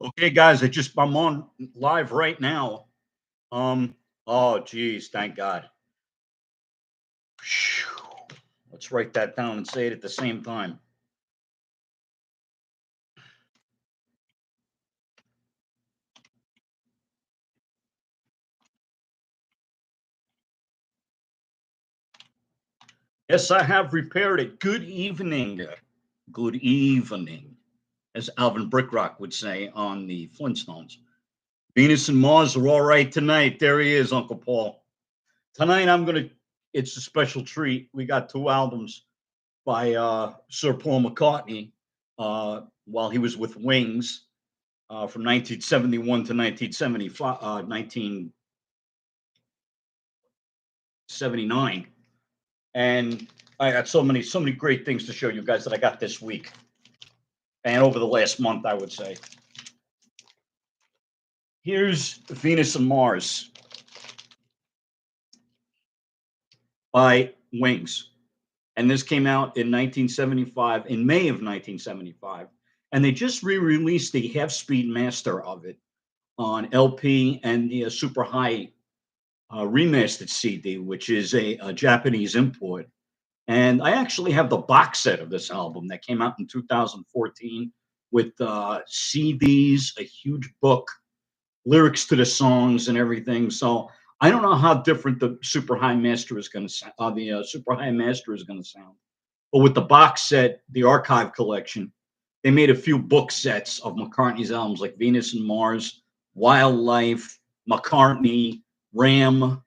Okay, guys, I'm on live right now. Oh geez, thank God. Phew. Let's write that down and say it at the same time. Yes, I have repaired it. Good evening. Good evening, as Alvin Brickrock would say on the Flintstones. Venus and Mars are all right tonight. There he is, Uncle Paul. Tonight it's a special treat. We got two albums by Sir Paul McCartney while he was with Wings from 1971 to 1975, 1979. And I got so many great things to show you guys that I got this week and over the last month, I would say. Here's Venus and Mars by Wings. And this came out in 1975, in May of 1975. And they just re-released the half-speed master of it on LP and the Super High remastered CD, which is a Japanese import. And I actually have the box set of this album that came out in 2014 with CDs, a huge book, lyrics to the songs, and everything. So I don't know how different the Super High Master is going to sound. The Super High Master is going to sound, but with the box set, the archive collection, they made a few book sets of McCartney's albums like Venus and Mars, Wildlife, McCartney, Ram,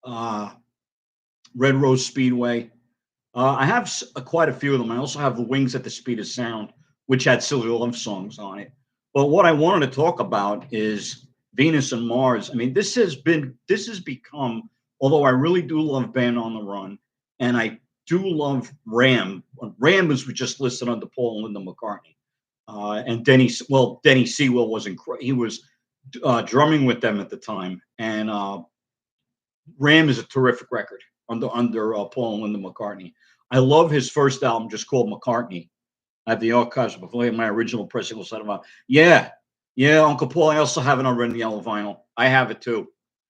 uh, Red Rose Speedway. I have quite a few of them. I also have the Wings at the Speed of Sound, which had Silly Love songs on it. But what I wanted to talk about is Venus and Mars. I mean, this has become, although I really do love Band on the Run, and I do love Ram. Ram was just listed under Paul and Linda McCartney, and Denny Sewell was he was drumming with them at the time, and Ram is a terrific record under Paul and Linda McCartney. I love his first album, just called McCartney. I have the archives before my original pressing was set about. Yeah, yeah, Uncle Paul. I also have it on red and yellow vinyl. I have it too.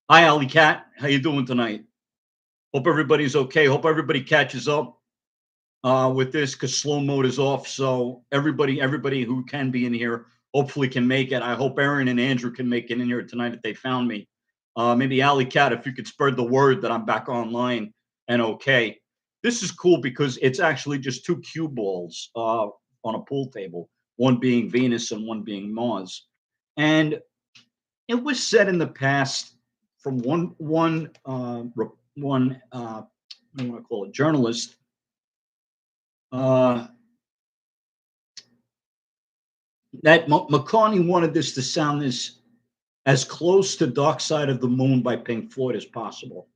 Hi, Alley Cat. How you doing tonight? Hope everybody's okay. Hope everybody catches up with this because slow mode is off. So everybody who can be in here, hopefully can make it. I hope Aaron and Andrew can make it in here tonight if they found me. Maybe Alley Cat, if you could spread the word that I'm back online and okay. This is cool because it's actually just two cue balls on a pool table, one being Venus and one being Mars. And it was said in the past from one what do I want to call it journalist. Uh, that McCartney wanted this to sound as close to Dark Side of the Moon by Pink Floyd as possible.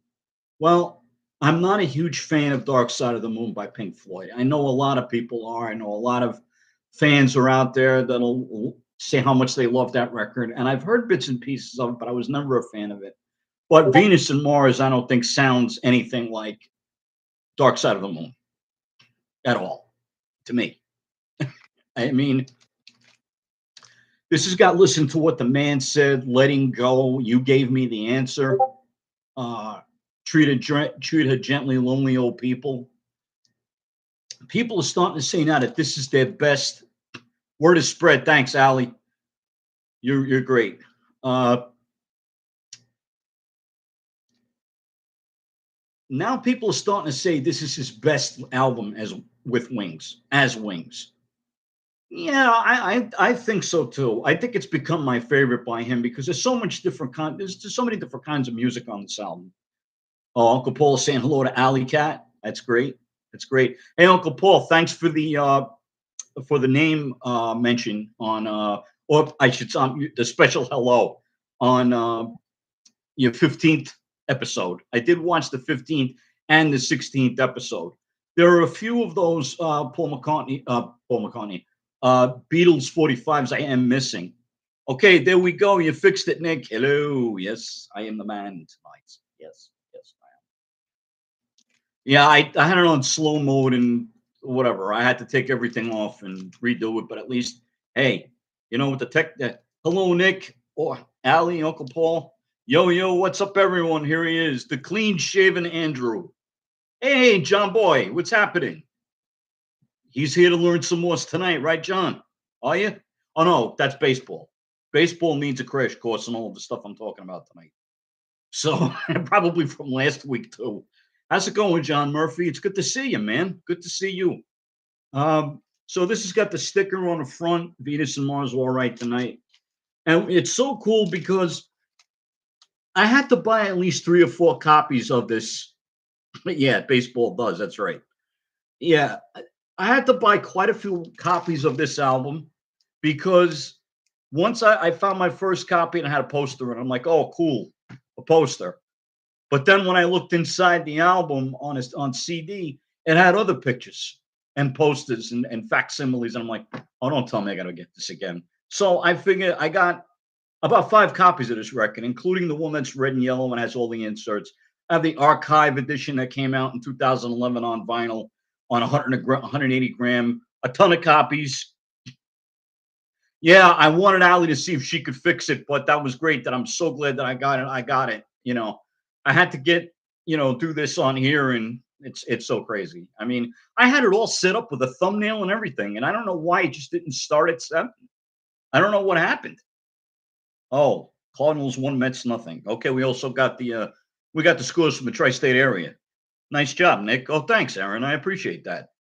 Well, I'm not a huge fan of Dark Side of the Moon by Pink Floyd. I know a lot of people are. I know a lot of fans are out there that'll say how much they love that record. And I've heard bits and pieces of it, but I was never a fan of it. But Venus and Mars, I don't think sounds anything like Dark Side of the Moon at all to me. I mean, this has got listen to what the man said, letting go. You gave me the answer. Uh, treat her gently, lonely old people. People are starting to say now that this is their best. Word is spread. Thanks, Allie. You're great. Now people are starting to say this is his best album as with Wings, as Wings. Yeah, I think so too. I think it's become my favorite by him because there's just so many different kinds of music on this album. Oh, Uncle Paul is saying hello to Alley Cat. That's great. That's great. Hey, Uncle Paul, thanks for the name mention on or I should the special hello on your 15th episode. I did watch the 15th and the 16th episode. There are a few of those Beatles 45s I am missing. Okay, there we go. You fixed it, Nick. Hello. Yes, I am the man tonight. Yes, yes, I am. Yeah, I had it on slow mode and whatever. I had to take everything off and redo it, but at least, hey, you know, with the Hello, Nick. Or Allie, Uncle Paul. Yo, yo, what's up, everyone? Here he is, the clean shaven Andrew. Hey, John Boy, what's happening? He's here to learn some more tonight, right, John? Are you? Oh, no, that's baseball. Baseball needs a crash course and all of the stuff I'm talking about tonight. So, probably from last week, too. How's it going, John Murphy? It's good to see you, man. Good to see you. So, this has got the sticker on the front Venus and Mars all right tonight. And it's so cool because I had to buy at least 3 or 4 copies of this. Yeah, baseball does. That's right. Yeah, I had to buy quite a few copies of this album because once I found my first copy and I had a poster, and I'm like, oh, cool, a poster. But then when I looked inside the album on CD, it had other pictures and posters and facsimiles. And I'm like, oh, don't tell me I got to get this again. So I figured I got about 5 copies of this record, including the one that's red and yellow and has all the inserts. I have the archive edition that came out in 2011 on vinyl on 180 gram, a ton of copies. Yeah, I wanted Allie to see if she could fix it, but that was great. That I'm so glad that I got it. I got it. I had to get do this on here, and it's so crazy. I mean, I had it all set up with a thumbnail and everything, and I don't know why it just didn't start at 7. I don't know what happened. Oh, Cardinals 1, Mets nothing. Okay, we also got the scores from the tri-state area. Nice job, Nick. Oh, thanks, Aaron. I appreciate that.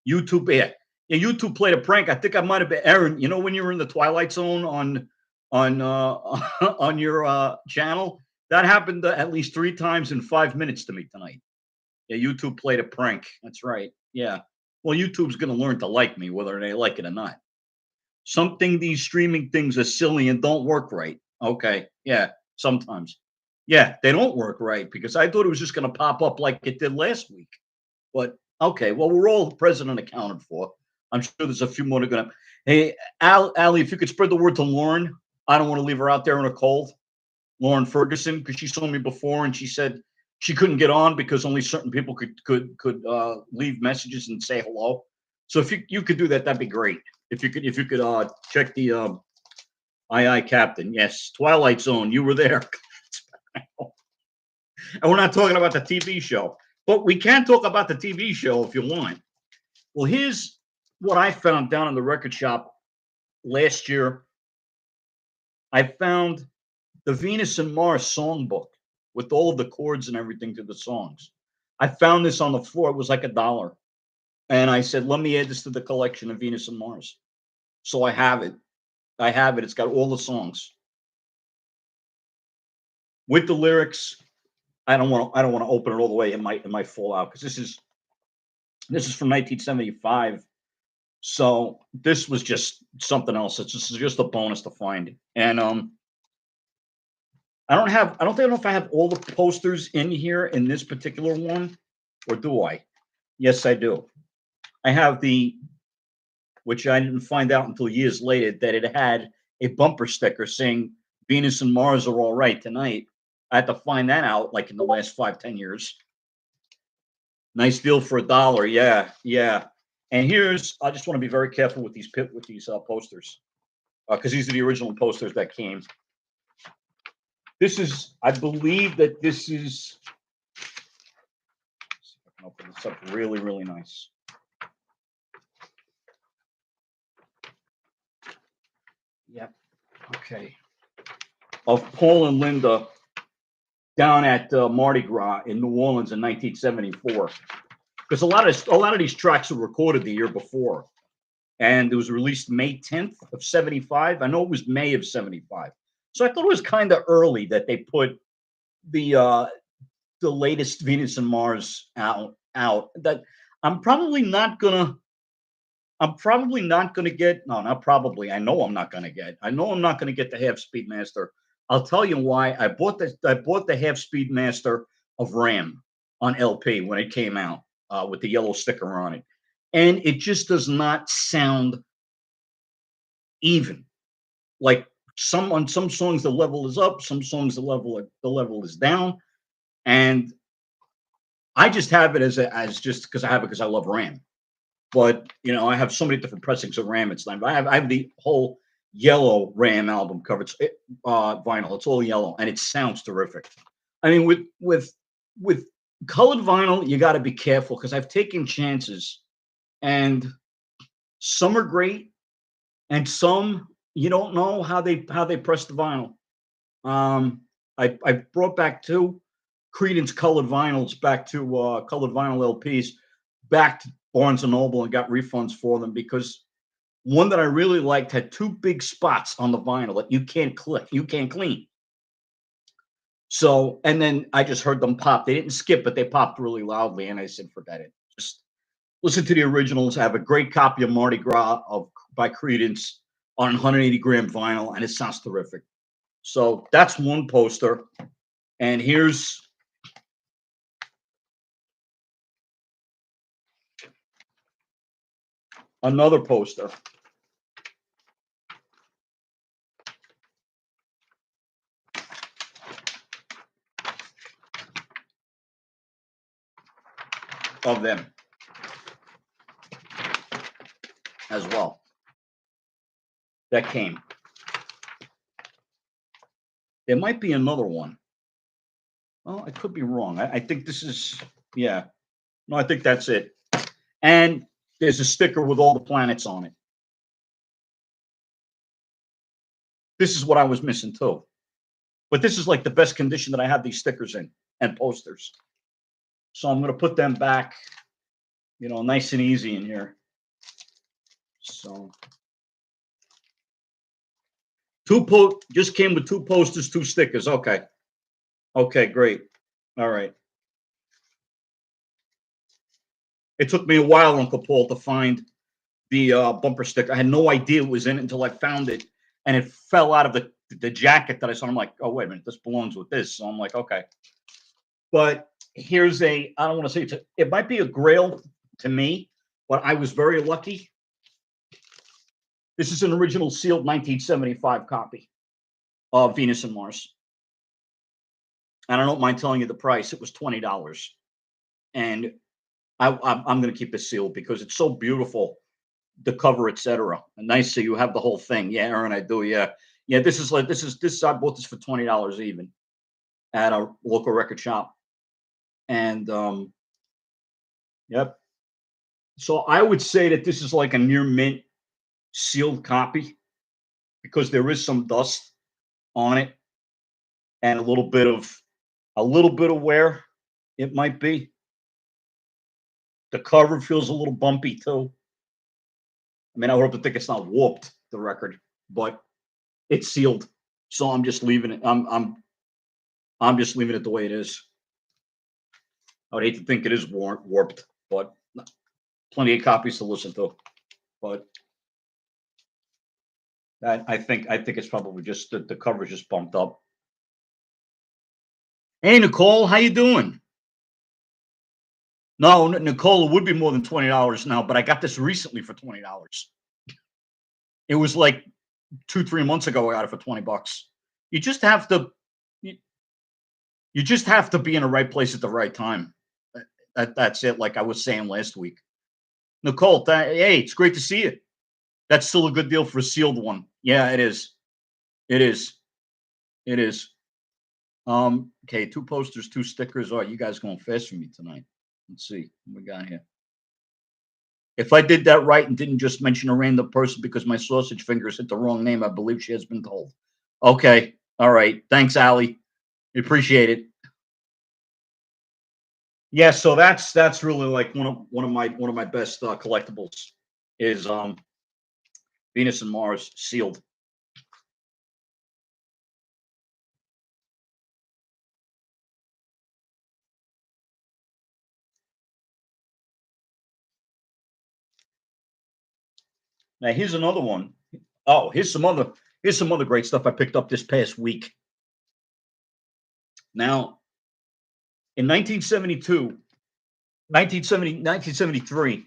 YouTube, yeah. Yeah, YouTube played a prank. I think I might have been Aaron. You know when you were in the Twilight Zone on on your channel? That happened at least 3 times in 5 minutes to me tonight. Yeah, YouTube played a prank. That's right. Yeah. Well, YouTube's gonna learn to like me, whether they like it or not. Something these streaming things are silly and don't work right. Okay. Yeah. Sometimes. Yeah, they don't work right because I thought it was just going to pop up like it did last week. But okay, well, we're all present and accounted for. I'm sure there's a few more to go. Hey, Allie, if you could spread the word to Lauren, I don't want to leave her out there in a cold. Lauren Ferguson, because she saw me before and she said she couldn't get on because only certain people could leave messages and say hello. So if you could do that, that'd be great. If you could check the II Captain. Yes, Twilight Zone. You were there. And we're not talking about the TV show, but we can talk about the TV show if you want. Well, here's what I found down in the record shop last year. I found the Venus and Mars songbook with all of the chords and everything to the songs. I found this on the floor. It was like $1. And I said, let me add this to the collection of Venus and Mars. So I have it. I have it. It's got all the songs with the lyrics. I don't want to open it all the way. It might fall out because this is from 1975. So this was just something else. This is just a bonus to find. And I don't know if I have all the posters in here in this particular one, or do I? Yes, I do. I have which I didn't find out until years later, that it had a bumper sticker saying Venus and Mars are all right tonight. I had to find that out like in the last 5-10 years. Nice deal for $1. Yeah, yeah. And I just want to be very careful with these posters because these are the original posters that came. This is, I believe that this is. Let's see if I can open this up. Really, really nice. Yep. Okay. Of Paul and Linda down at Mardi Gras in New Orleans in 1974, because a lot of these tracks were recorded the year before, and it was released May 10th of 75. I know it was May of 75, so I thought it was kind of early that they put the latest Venus and Mars out. That I'm probably not gonna get. No, not probably. I know I'm not gonna get. I know I'm not gonna get the Half Speed Master. I'll tell you why. I bought the Half Speed Master of Ram on LP when it came out with the yellow sticker on it, and it just does not sound even. Like on some songs the level is up, some songs the level is down, and I just have it as just because I have it because I love Ram. But I have so many different pressings of Ram. It's not. I have the whole yellow Ram album cover. It's vinyl. It's all yellow, and it sounds terrific. I mean, with colored vinyl, you got to be careful because I've taken chances, and some are great, and some you don't know how they press the vinyl. Um, I brought back two Credence colored vinyls back to colored vinyl LPs back to Barnes and Noble and got refunds for them because one that I really liked had two big spots on the vinyl that you can't clean. So, and then I just heard them pop. They didn't skip, but they popped really loudly, and I said, forget it. Just listen to the originals. I have a great copy of Mardi Gras of by Credence on 180 gram vinyl, and it sounds terrific. So that's one poster. And here's another poster. Of them as well. That came. There might be another one. Well, I could be wrong. I think this is, yeah. No, I think that's it. And there's a sticker with all the planets on it. This is what I was missing too. But this is like the best condition that I have these stickers in and posters. So I'm going to put them back, nice and easy in here. So just came with two posters, two stickers. Okay. Okay, great. All right. It took me a while, Uncle Paul, to find the bumper sticker. I had no idea it was in it until I found it, and it fell out of the jacket that I saw. I'm like, oh, wait a minute, this belongs with this. So I'm like, okay. But here's I don't want to say it might be a grail to me, but I was very lucky. This is an original sealed 1975 copy of Venus and Mars. And I don't mind telling you the price. It was $20. And I'm going to keep it sealed because it's so beautiful, the cover, etc. And nice, so you have the whole thing. Yeah, Aaron, I do. Yeah, yeah. This is I bought this for $20 even at a local record shop, and yep. So I would say that this is like a near mint sealed copy because there is some dust on it and a little bit of wear. It might be. The cover feels a little bumpy too. I mean, I hope to think it's not warped, the record, but it's sealed. So I'm just leaving it. I'm just leaving it the way it is. I would hate to think it is warped, but plenty of copies to listen to. But I think it's probably just the cover is just bumped up. Hey Nicole, how you doing? No, Nicole, it would be more than $20 now, but I got this recently for $20. It was like 2-3 months ago. I got it for $20. You just have to, you just have to be in the right place at the right time. That's it. Like I was saying last week, Nicole. Hey, it's great to see you. That's still a good deal for a sealed one. Yeah, it is. It is. It is. Okay, two posters, two stickers. Oh, you guys going fast for me tonight. Let's see what we got here. If I did that right and didn't just mention a random person because my sausage fingers hit the wrong name, I believe she has been told. Okay. All right. Thanks, Allie. Appreciate it. Yeah, so that's really like one of my best collectibles is Venus and Mars sealed. Now here's another one. Oh, here's some other great stuff I picked up this past week. Now, in 1972, 1973,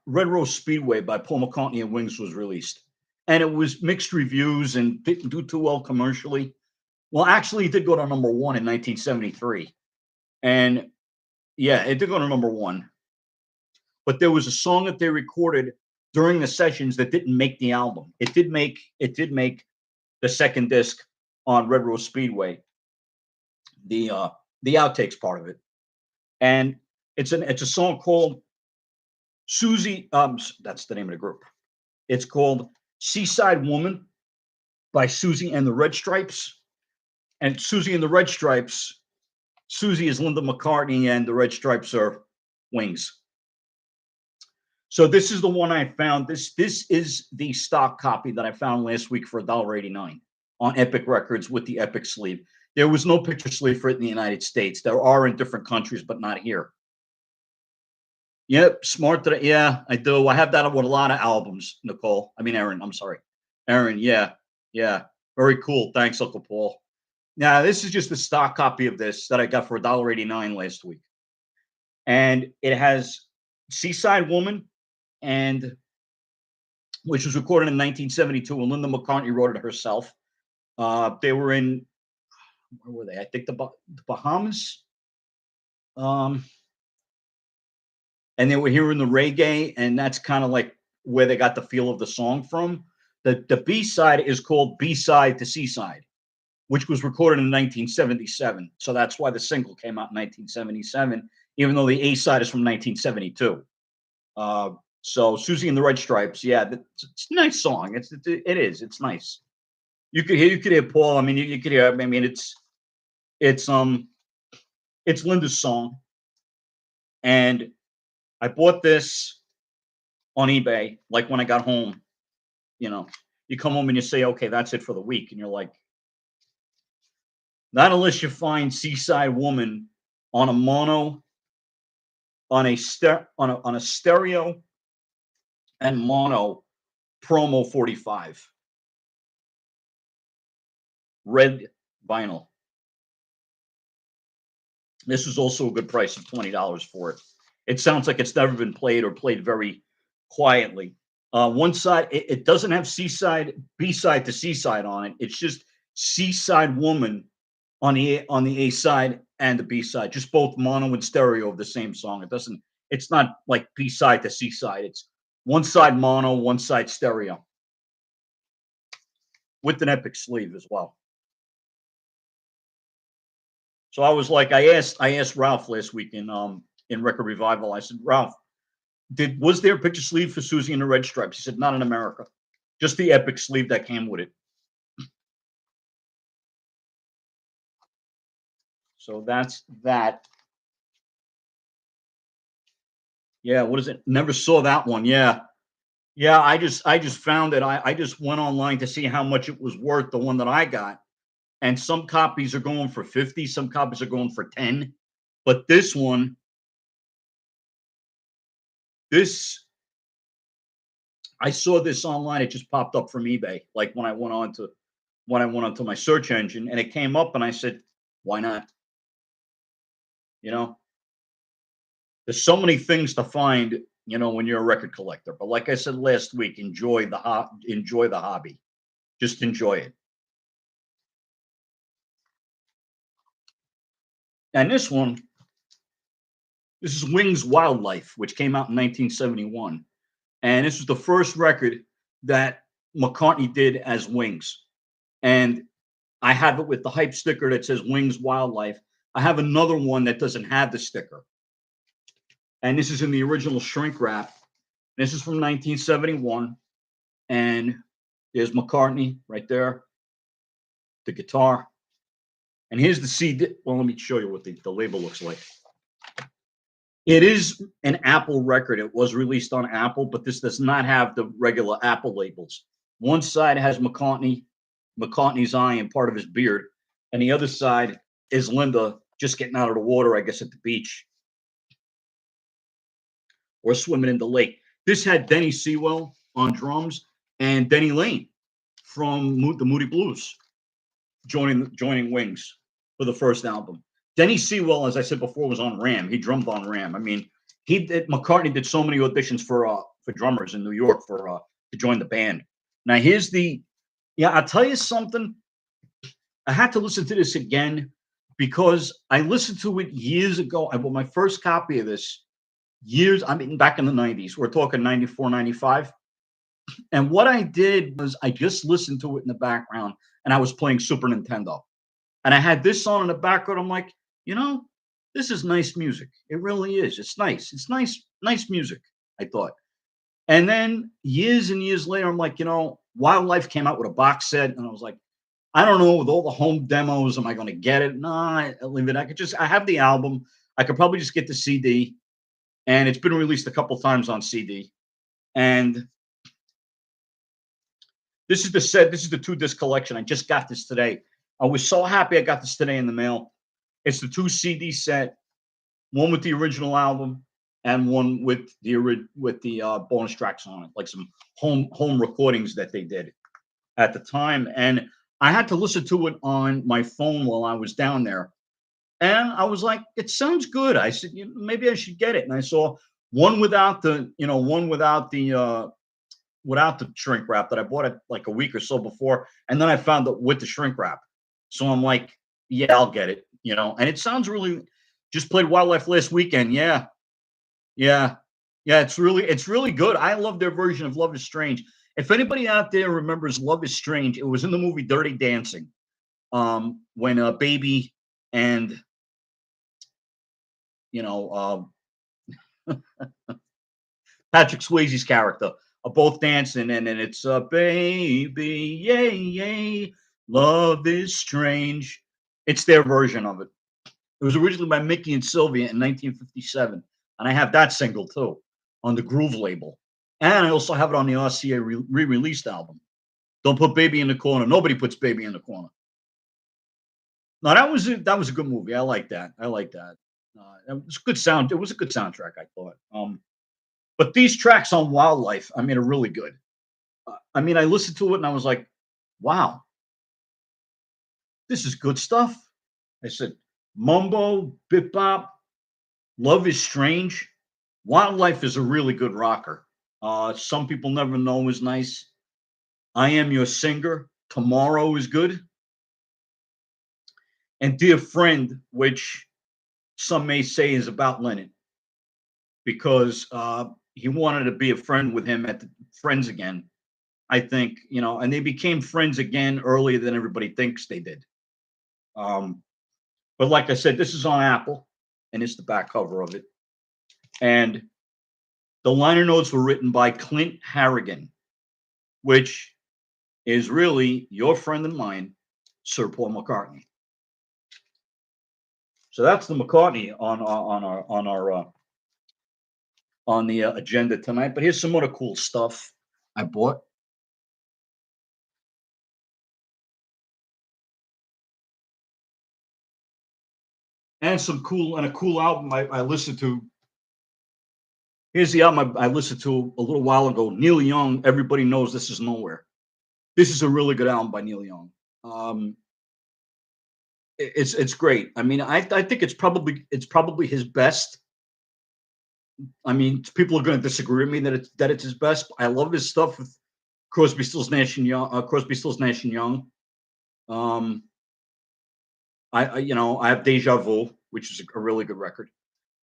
Red Rose Speedway by Paul McCartney and Wings was released. And it was mixed reviews and didn't do too well commercially. Well, actually, it did go to number one in 1973. And yeah, it did go to number one. But there was a song that they recorded during the sessions that didn't make the album. It did make the second disc on Red Rose Speedway, the outtakes part of it. And it's a song called Susie, that's the name of the group. It's called Seaside Woman by Susie and the Red Stripes. And Susie and the Red Stripes, Susie is Linda McCartney and the Red Stripes are Wings. So this is the one I found. This is the stock copy that I found last week for $1.89 on Epic Records with the Epic sleeve. There was no picture sleeve for it in the United States. There are in different countries, but not here. Yep, smart. Yeah, I do. I have that with a lot of albums, Nicole. I mean, Aaron. I'm sorry, Aaron. Yeah, yeah. Very cool. Thanks, Uncle Paul. Now, this is just the stock copy of this that I got for $1.89 last week, and it has "Seaside Woman," and which was recorded in 1972, and Linda McCartney wrote it herself. They were in, where were they? I think the Bahamas. And they were hearing the reggae, and that's kind of like where they got the feel of the song from. The B side is called B Side to Seaside, which was recorded in 1977. So that's why the single came out in 1977, even though the A side is from 1972. So Susie and the Red Stripes, yeah, it's a nice song. It is. It's nice. You could hear Paul. I mean, you could hear. I mean, it's Linda's song, and I bought this on eBay. Like when I got home, you come home and you say, "Okay, that's it for the week," and you're like, not unless you find Seaside Woman on a mono, on a stereo and mono promo 45 red vinyl. This is also a good price of $20 for it. It sounds like it's never been played or played very quietly. One side, it doesn't have Seaside, B-side to Seaside on it. It's just Seaside Woman on the A side and the B side, just both mono and stereo of the same song. It's not like B side to C side. It's one side mono, one side stereo with an Epic sleeve as well. So I was like, I asked Ralph last week in Record Revival. I said, Ralph, was there a picture sleeve for Susie and the Red Stripes? He said, not in America, just the Epic sleeve that came with it. So that's that. Yeah, what is it? Never saw that one. Yeah. Yeah, I just found it. I just went online to see how much it was worth, the one that I got. And some copies are going for 50, some copies are going for 10. But this one, I saw this online. It just popped up from eBay. Like when I went onto my search engine and it came up and I said, why not? There's so many things to find, when you're a record collector. But like I said last week, enjoy the hobby. Just enjoy it. And this is Wings Wildlife, which came out in 1971. And this was the first record that McCartney did as Wings. And I have it with the hype sticker that says Wings Wildlife. I have another one that doesn't have the sticker. And this is in the original shrink wrap. This is from 1971. And there's McCartney right there, the guitar. And here's the CD. Well, let me show you what the label looks like. It is an Apple record. It was released on Apple, but this does not have the regular Apple labels. One side has McCartney's eye and part of his beard, and the other side is Linda just getting out of the water, I guess, at the beach or swimming in the lake. This had Denny Sewell on drums and Denny Lane from the Moody Blues joining Wings for the first album. Denny Sewell, as I said before, was on Ram. He drummed on Ram. I mean, McCartney did so many auditions for drummers in New York to join the band. Now I'll tell you something. I had to listen to this again because I listened to it years ago. I bought my first copy of this back in the 90s. We're talking 94, 95. And what I did was I just listened to it in the background, and I was playing Super Nintendo. And I had this on in the background. I'm like, you know, this is nice music. It really is. It's nice. It's nice, nice music, I thought. And then years and years later, I'm like, Wildlife came out with a box set, and I was like, I don't know, with all the home demos, am I going to get it? No, I leave it. I have the album. I could probably just get the CD, and it's been released a couple times on CD. And this is the two disc collection. I just got this today. I was so happy I got this today in the mail. It's the two CD set, one with the original album and one with the bonus tracks on it, like some home recordings that they did at the time. And I had to listen to it on my phone while I was down there. And I was like, it sounds good. I said, maybe I should get it. And I saw one without the shrink wrap that I bought it like a week or so before. And then I found it with the shrink wrap. So I'm like, yeah, I'll get it, And it sounds really, just played Wildlife last weekend. Yeah. Yeah. Yeah. It's really good. I love their version of Love is Strange. If anybody out there remembers Love is Strange, it was in the movie Dirty Dancing. When a baby and, you know, Patrick Swayze's character are both dancing, and then it's a baby, yay, yay, love is strange. It's their version of it. It was originally by Mickey and Sylvia in 1957, and I have that single too on the Groove label, and I also have it on the RCA re-released album. Don't put Baby in the Corner. Nobody puts Baby in the Corner. No, that was a good movie. I like that. I like that. It was good sound. It was a good soundtrack, I thought. But these tracks on Wildlife, I mean, are really good. I mean, I listened to it and I was like, wow, this is good stuff. I said, Mumbo, Bip Bop, Love is Strange. Wildlife is a really good rocker. Some People Never Know is nice. I Am Your Singer. Tomorrow is good. And Dear Friend, which some may say is about Lennon because he wanted to be a friend with him at the Friends again. I think, and they became friends again earlier than everybody thinks they did. Um, but like I said, this is on Apple, and it's the back cover of it. And the liner notes were written by Clint Harrigan, which is really your friend and mine, Sir Paul McCartney. So that's the McCartney on the agenda tonight. But here's some other cool stuff I bought. And a cool album I listened to. Here's the album I listened to a little while ago. Neil Young. Everybody knows This Is Nowhere. This is a really good album by Neil Young. It's great. I mean, I think it's probably his best. I mean, people are going to disagree with me that it's his best. I love his stuff with Crosby, Stills, Nash and Young. Crosby, Stills, Nash and Young. Um, I have Deja Vu, which is a really good record,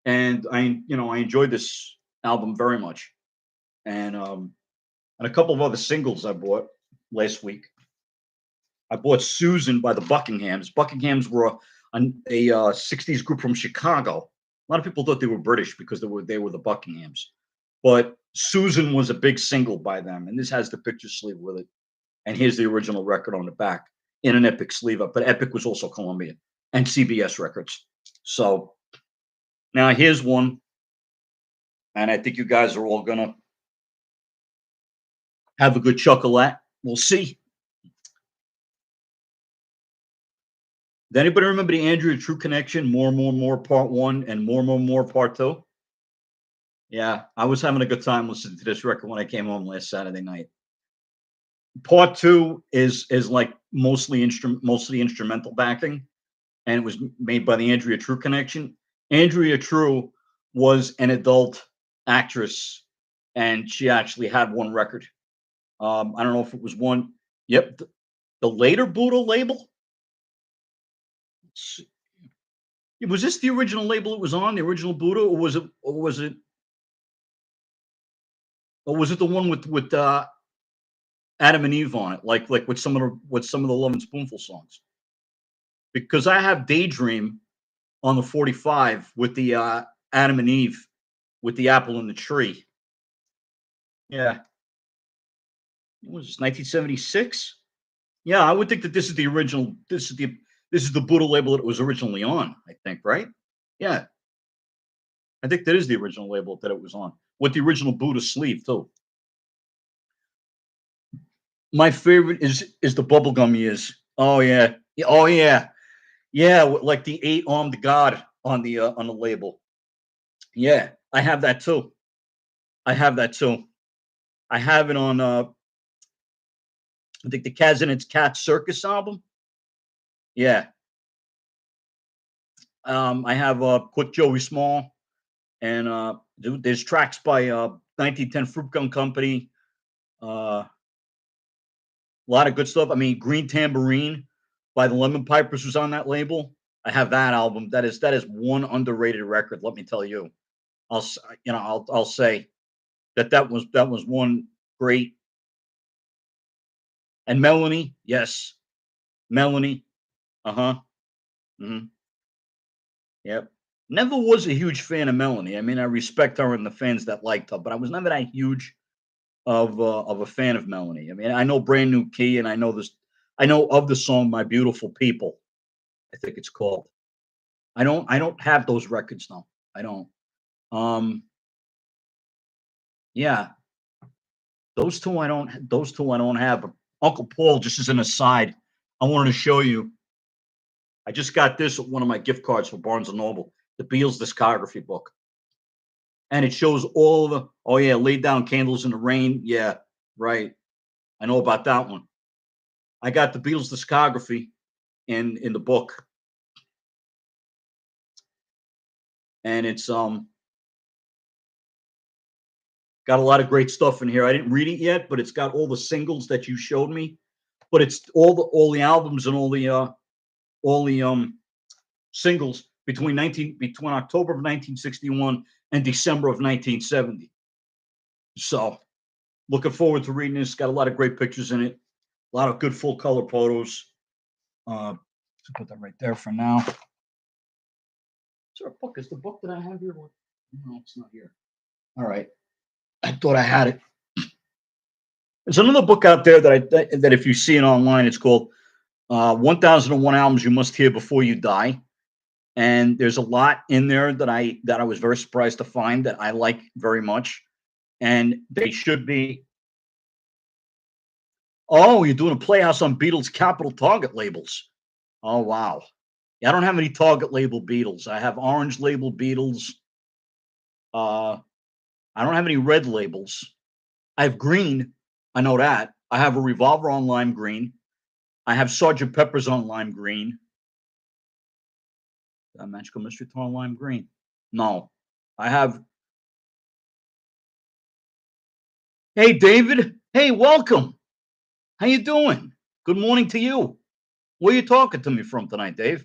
and I enjoyed this album very much, and a couple of other singles I bought last week. I bought Susan by the Buckinghams. Buckinghams were a 60s group from Chicago. A lot of people thought they were British because they were the Buckinghams. But Susan was a big single by them, and this has the picture sleeve with it. And here's the original record on the back in an Epic sleeve up. But Epic was also Columbia and CBS Records. So now here's one, and I think you guys are all gonna have a good chuckle at. We'll see. Does anybody remember the Andrea True Connection? More, more, more, part one, and more, more, more, part two. Yeah, I was having a good time listening to this record when I came home last Saturday night. Part two is like mostly instrumental backing, and it was made by the Andrea True Connection. Andrea True was an adult actress, and she actually had one record. I don't know if it was one. Yep, the later Buddha label. Was this the original label it was on, the original Buddha, or was it the one with Adam and Eve on it, like with some of the Love and Spoonful songs. Because I have Daydream on the 45 with the Adam and Eve with the apple in the tree. Yeah. What was this, 1976? Yeah, I would think that this is the original. This is the Buddha label that it was originally on. I think, right? Yeah, I think that is the original label that it was on with the original Buddha sleeve too. My favorite is the bubblegum years. Oh yeah, oh yeah, yeah. Like the eight armed god on the label. Yeah, I have that too. I have that too. I have it on. I think the Kaz and its Cat Circus album. Yeah. I have Quick Joey Small, and dude, there's tracks by 1910 Fruit Gun Company. A lot of good stuff. I mean, Green Tambourine by the Lemon Pipers was on that label. I have that album. That is one underrated record. Let me tell you. I'll say that was one great. And Melanie, yes, Melanie. Uh huh. Hmm. Yep. Never was a huge fan of Melanie. I mean, I respect her and the fans that liked her, but I was never that huge of a fan of Melanie. I mean, I know Brand New Key, and I know this. I know of the song "My Beautiful People." I think it's called. I don't have those records though. I don't. Um. Yeah, those two I don't. Those two I don't have. But Uncle Paul, just as an aside, I wanted to show you. I just got this at one of my gift cards for Barnes and Noble, the Beatles discography book, and it shows all the. Oh yeah, laid down candles in the rain. Yeah, right. I know about that one. I got the Beatles discography in the book, and it's got a lot of great stuff in here. I didn't read it yet, but it's got all the singles that you showed me. But it's all the albums and all the singles between October of 1961 and December of 1970. So looking forward to reading this. Got a lot of great pictures in it. A lot of good full color photos. To put that right there for now. Is there a book? Is the book that I have here? No, it's not here. All right. I thought I had it. There's another book out there that if you see it online, it's called 1001 Albums You Must Hear Before You Die. And there's a lot in there that I was very surprised to find that I like very much. And they should be. Oh, you're doing a playhouse on Beatles Capital Target labels. Oh wow. Yeah, I don't have any Target label Beatles. I have orange label Beatles. Uh, I don't have any red labels. I have green. I know that. I have a Revolver on lime green. I have Sergeant Pepper's on lime green. Magical Mystery Tour on lime green. No, I have. Hey, David. Hey, welcome. How you doing? Good morning to you. Where you talking to me from tonight, Dave?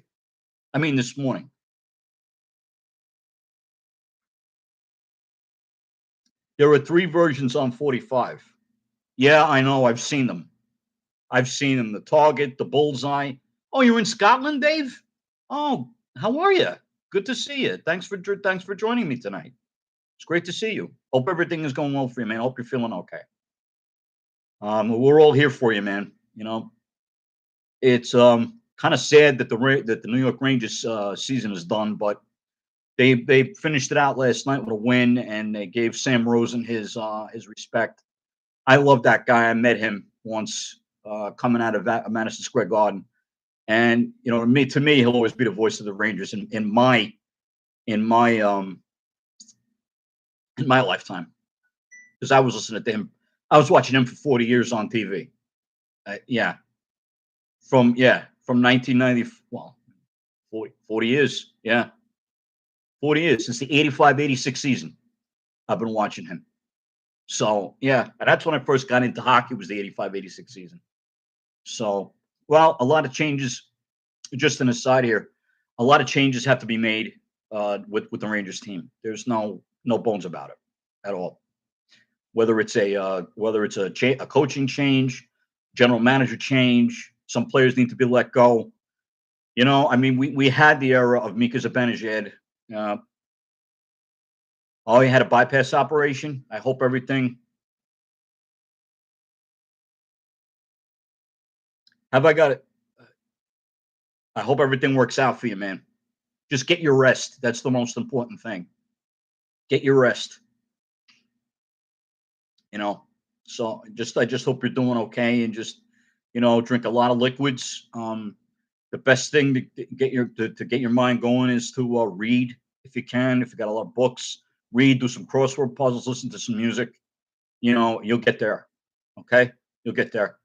I mean, this morning. There are three versions on 45. Yeah, I know. I've seen them. I've seen them. The Target, the Bullseye. Oh, you're in Scotland, Dave? Oh, how are you? Good to see you. Thanks for joining me tonight. It's great to see you. Hope everything is going well for you, man. Hope you're feeling okay. We're all here for you, man. It's kind of sad that the New York Rangers season is done, but they finished it out last night with a win, and they gave Sam Rosen his respect. I love that guy. I met him once coming out of Madison Square Garden, and to me, he'll always be the voice of the Rangers in my in my lifetime, because I was listening to him. I was watching him for 40 years on TV. Yeah, from 1990. Well, 40 years. Yeah, 40 years since the 85-86 season. I've been watching him. So yeah, and that's when I first got into hockey. Was the 85-86 season. So well, a lot of changes. Just an aside here, a lot of changes have to be made with the Rangers team. There's no bones about it at all. whether it's a coaching change, general manager change. Some players need to be let go. I mean, we had the era of Mika Zibanejad. Uh, he had a bypass operation. I hope everything. Have I got it? I hope everything works out for you, man. Just get your rest. That's the most important thing. Get your rest. You know. So I just hope you're doing okay, and just drink a lot of liquids. The best thing to get your mind going is to read if you can. If you got a lot of books, read, do some crossword puzzles, listen to some music. You'll get there. Okay, you'll get there.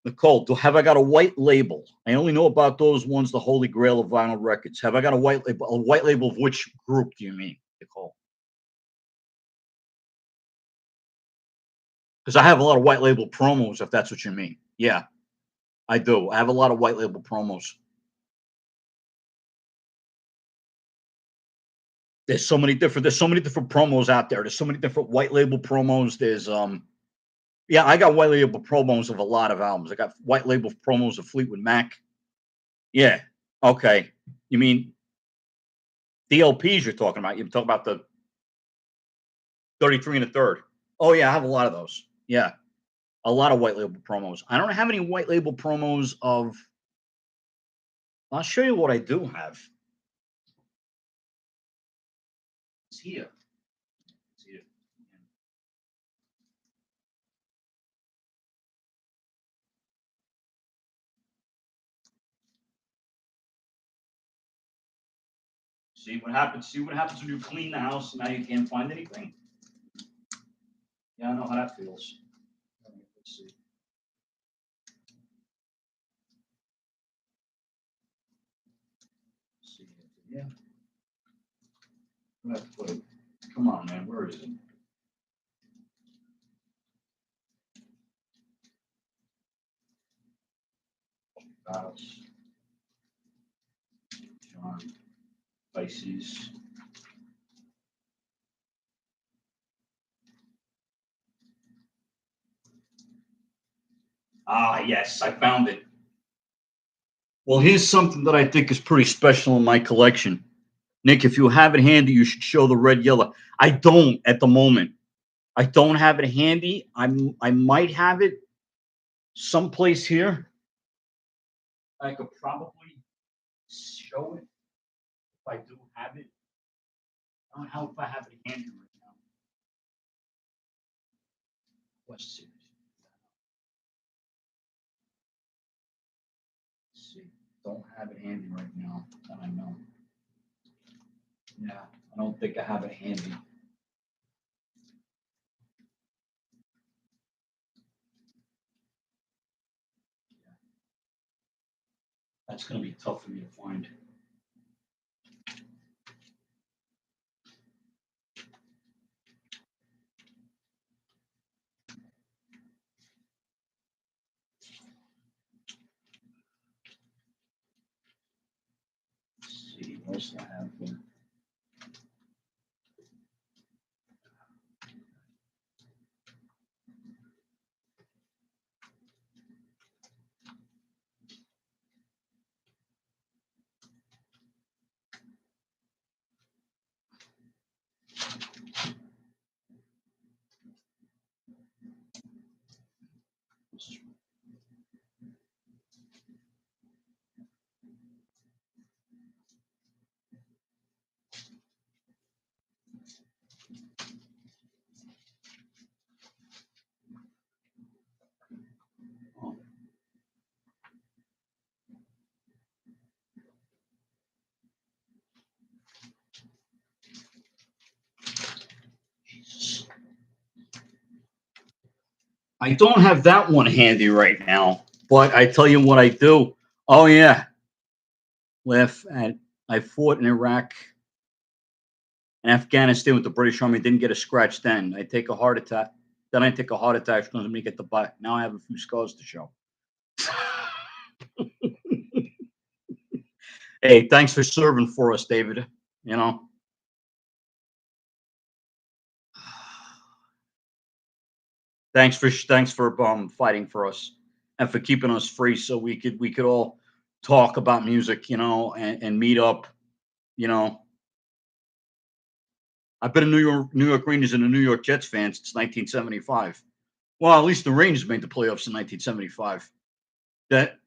Nicole, have I got a white label? I only know about those ones, the holy grail of vinyl records. Have I got a white label? A white label of which group do you mean, Nicole? Because I have a lot of white label promos, if that's what you mean. Yeah, I do. I have a lot of white label promos. There's so many different promos out there. There's so many different white label promos. Yeah, I got white label promos of a lot of albums. I got white label promos of Fleetwood Mac. Yeah. Okay. You mean DLPs you're talking about? You're talking about the 33 and a third. Oh yeah, I have a lot of those. Yeah. A lot of white label promos. I don't have any white label promos of. I'll show you what I do have. It's here. It's here. See what happens. See what happens when you clean the house and now you can't find anything. Yeah, I know how that feels. Let's see. Let's see. Yeah. I'm gonna have to put it. Come on, man. Where is it? Files. John. Pisces. Ah, yes, I found it. Well, here's something that I think is pretty special in my collection. Nick, if you have it handy, you should show the red yellow. I don't at the moment. I don't have it handy. I might have it someplace here. I could probably show it if I do have it. I don't know if I have it handy right now. Let's see. Let's see. Don't have it handy right now. That I know. Yeah, I don't think I have it handy. That's going to be tough for me to find. Let's see. What else do I have here? Oh, Jesus. I don't have that one handy right now, but I tell you what I do. Oh yeah, laugh at. I fought in Iraq and Afghanistan with the British Army. Didn't get a scratch then. I take a heart attack. Then I take a heart attack because me get the butt. Now I have a few scars to show. Hey, thanks for serving for us, David. You know. Thanks for fighting for us and for keeping us free so we could all talk about music, and meet up. You know, I've been a New York Rangers and a New York Jets fan since 1975. Well, at least the Rangers made the playoffs in 1975. That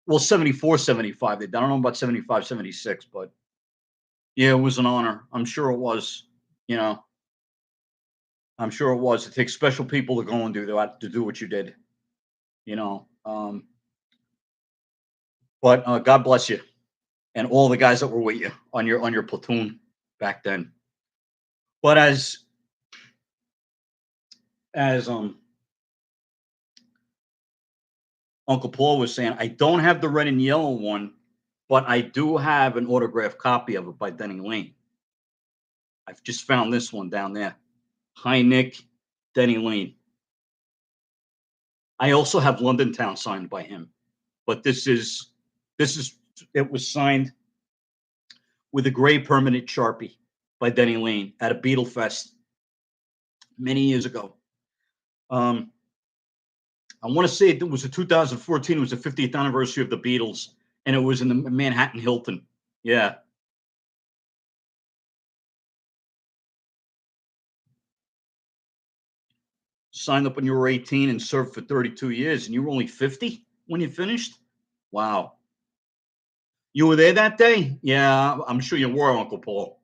well, 74, 75. I don't know about 75, 76, but yeah, it was an honor. I'm sure it was. You know, I'm sure it was. It takes special people to go and do that, to do what you did. You know, but God bless you and all the guys that were with you on your platoon back then. But as Uncle Paul was saying, I don't have the red and yellow one, but I do have an autographed copy of it by Denny Lane. I've just found this one down there. Hi, Nick, Denny Lane. I also have London Town signed by him, but this is it was signed with a gray permanent Sharpie by Denny Lane at a Beatle Fest many years ago. Um, I want to say it was a 2014. It was the 50th anniversary of the Beatles, and it was in the Manhattan Hilton. Yeah, signed up when you were 18 and served for 32 years, and you were only 50 when you finished. Wow, you were there that day? Yeah, I'm sure you were, Uncle Paul.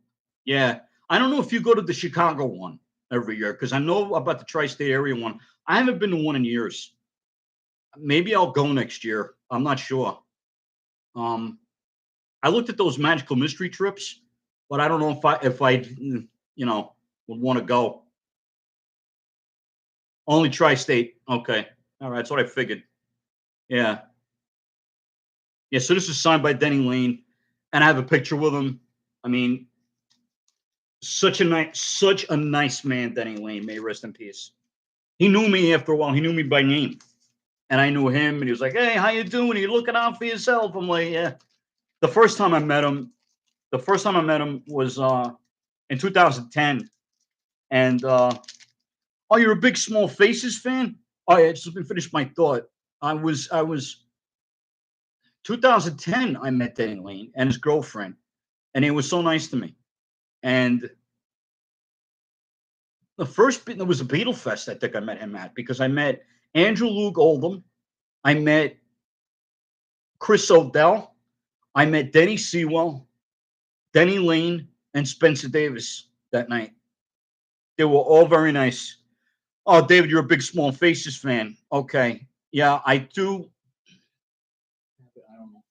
Yeah, I don't know if you go to the Chicago one every year because I know about the tri-state area one. I haven't been to one in years. Maybe I'll go next year. I'm not sure. Um, I looked at those magical mystery trips, but I don't know if I would want to go. Only tri-state. Okay. All right. That's what I figured. Yeah. Yeah. So this is signed by Denny Lane, and I have a picture with him. I mean, such a nice man, Denny Lane. May he rest in peace. He knew me after a while. He knew me by name, and I knew him. And he was like, "Hey, how you doing? Are you looking out for yourself?" I'm like, "Yeah." The first time I met him, was in 2010, and oh, you're a big Small Faces fan? Oh yeah, just let me finish my thought. I was 2010. I met Danny Lane and his girlfriend, and he was so nice to me. And there was a Beatle Fest. I think I met him at because I met Andrew Luke Oldham. I met Chris O'Dell. I met Denny Sewell, Denny Lane, and Spencer Davis that night. They were all very nice. Oh, David, you're a big Small Faces fan. Okay, yeah, I do. I don't know.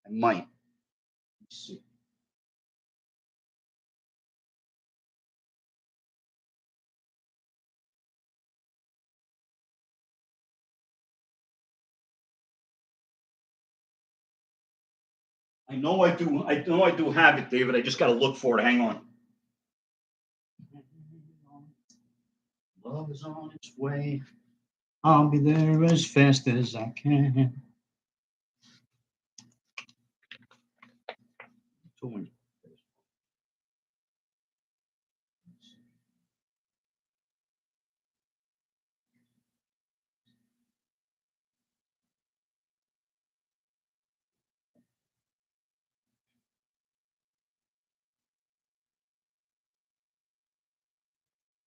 I might. Let's see. I know I do have it, David. I just got to look for it. Hang on. Love is on its way. I'll be there as fast as I can.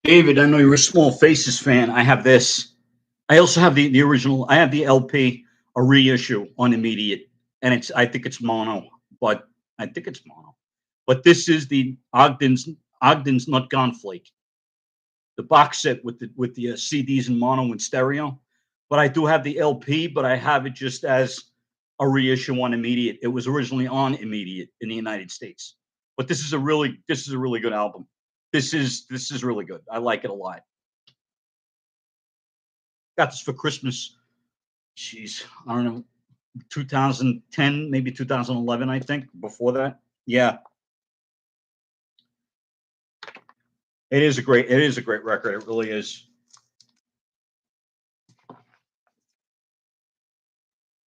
David, I know you're a Small Faces fan. I have this. I also have the original. I have the LP, a reissue on immediate, and I think it's mono, but I think it's mono. But this is the Ogden's Nut Gone Flake, the box set with the CDs in mono and stereo. But I do have the LP, but I have it just as a reissue on immediate. It was originally on immediate in the United States. But this is a really good album. This is really good. I like it a lot. Got this for Christmas. Jeez, I don't know, 2010, maybe 2011, I think. Before that, yeah, it is a great record. It really is.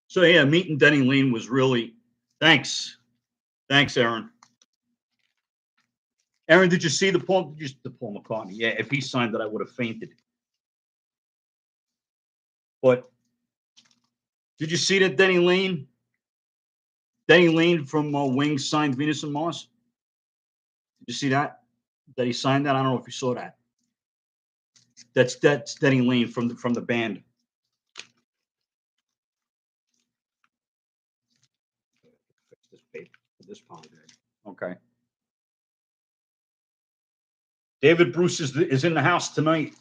So yeah, meeting Denny Lane was really thanks, thanks, Aaron. Aaron, did you see the Paul McCartney? Yeah, if he signed it, I would have fainted. But did you see that Denny Lane? Denny Lane from Wings signed Venus and Mars. Did you see that? That he signed that? I don't know if you saw that. That's Denny Lane from the band. Fix this paper. This polygon. Okay. David Bruce is in the house tonight.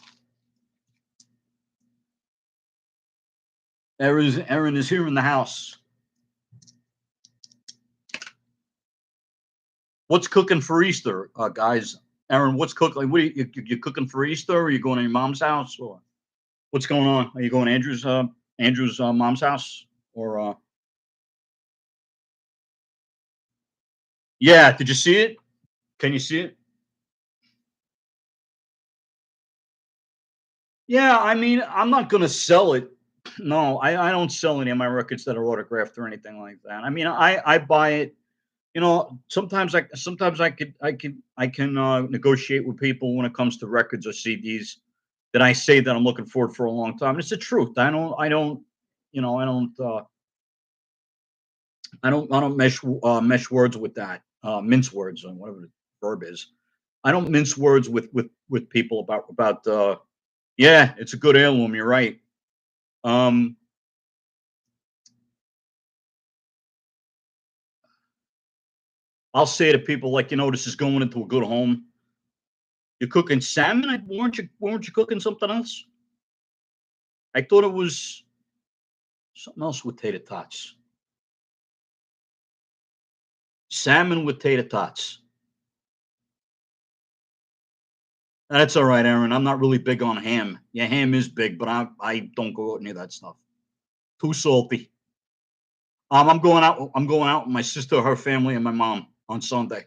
Aaron is here in the house. What's cooking for Easter, guys? Aaron, what's cooking? What are you cooking for Easter? Or are you going to your mom's house, or what's going on? Are you going to Andrew's mom's house, or? Yeah, did you see it? Can you see it? Yeah, I mean, I'm not going to sell it. No, I don't sell any of my records that are autographed or anything like that. I mean, I buy it. You know, sometimes I can negotiate with people when it comes to records or CDs that I say that I'm looking for a long time. It's the truth. I don't, you know, I don't mesh words with that. Mince words or whatever the verb is. I don't mince words with people about. Yeah, it's a good heirloom. You're right. Um, I'll say to people like, this is going into a good home. You're cooking salmon? Weren't you cooking something else? I thought it was something else with tater tots. Salmon with tater tots. That's all right, Aaron. I'm not really big on ham. Yeah, ham is big, but I don't go out near that stuff. Too salty. I'm going out. I'm going out with my sister, her family, and my mom on Sunday.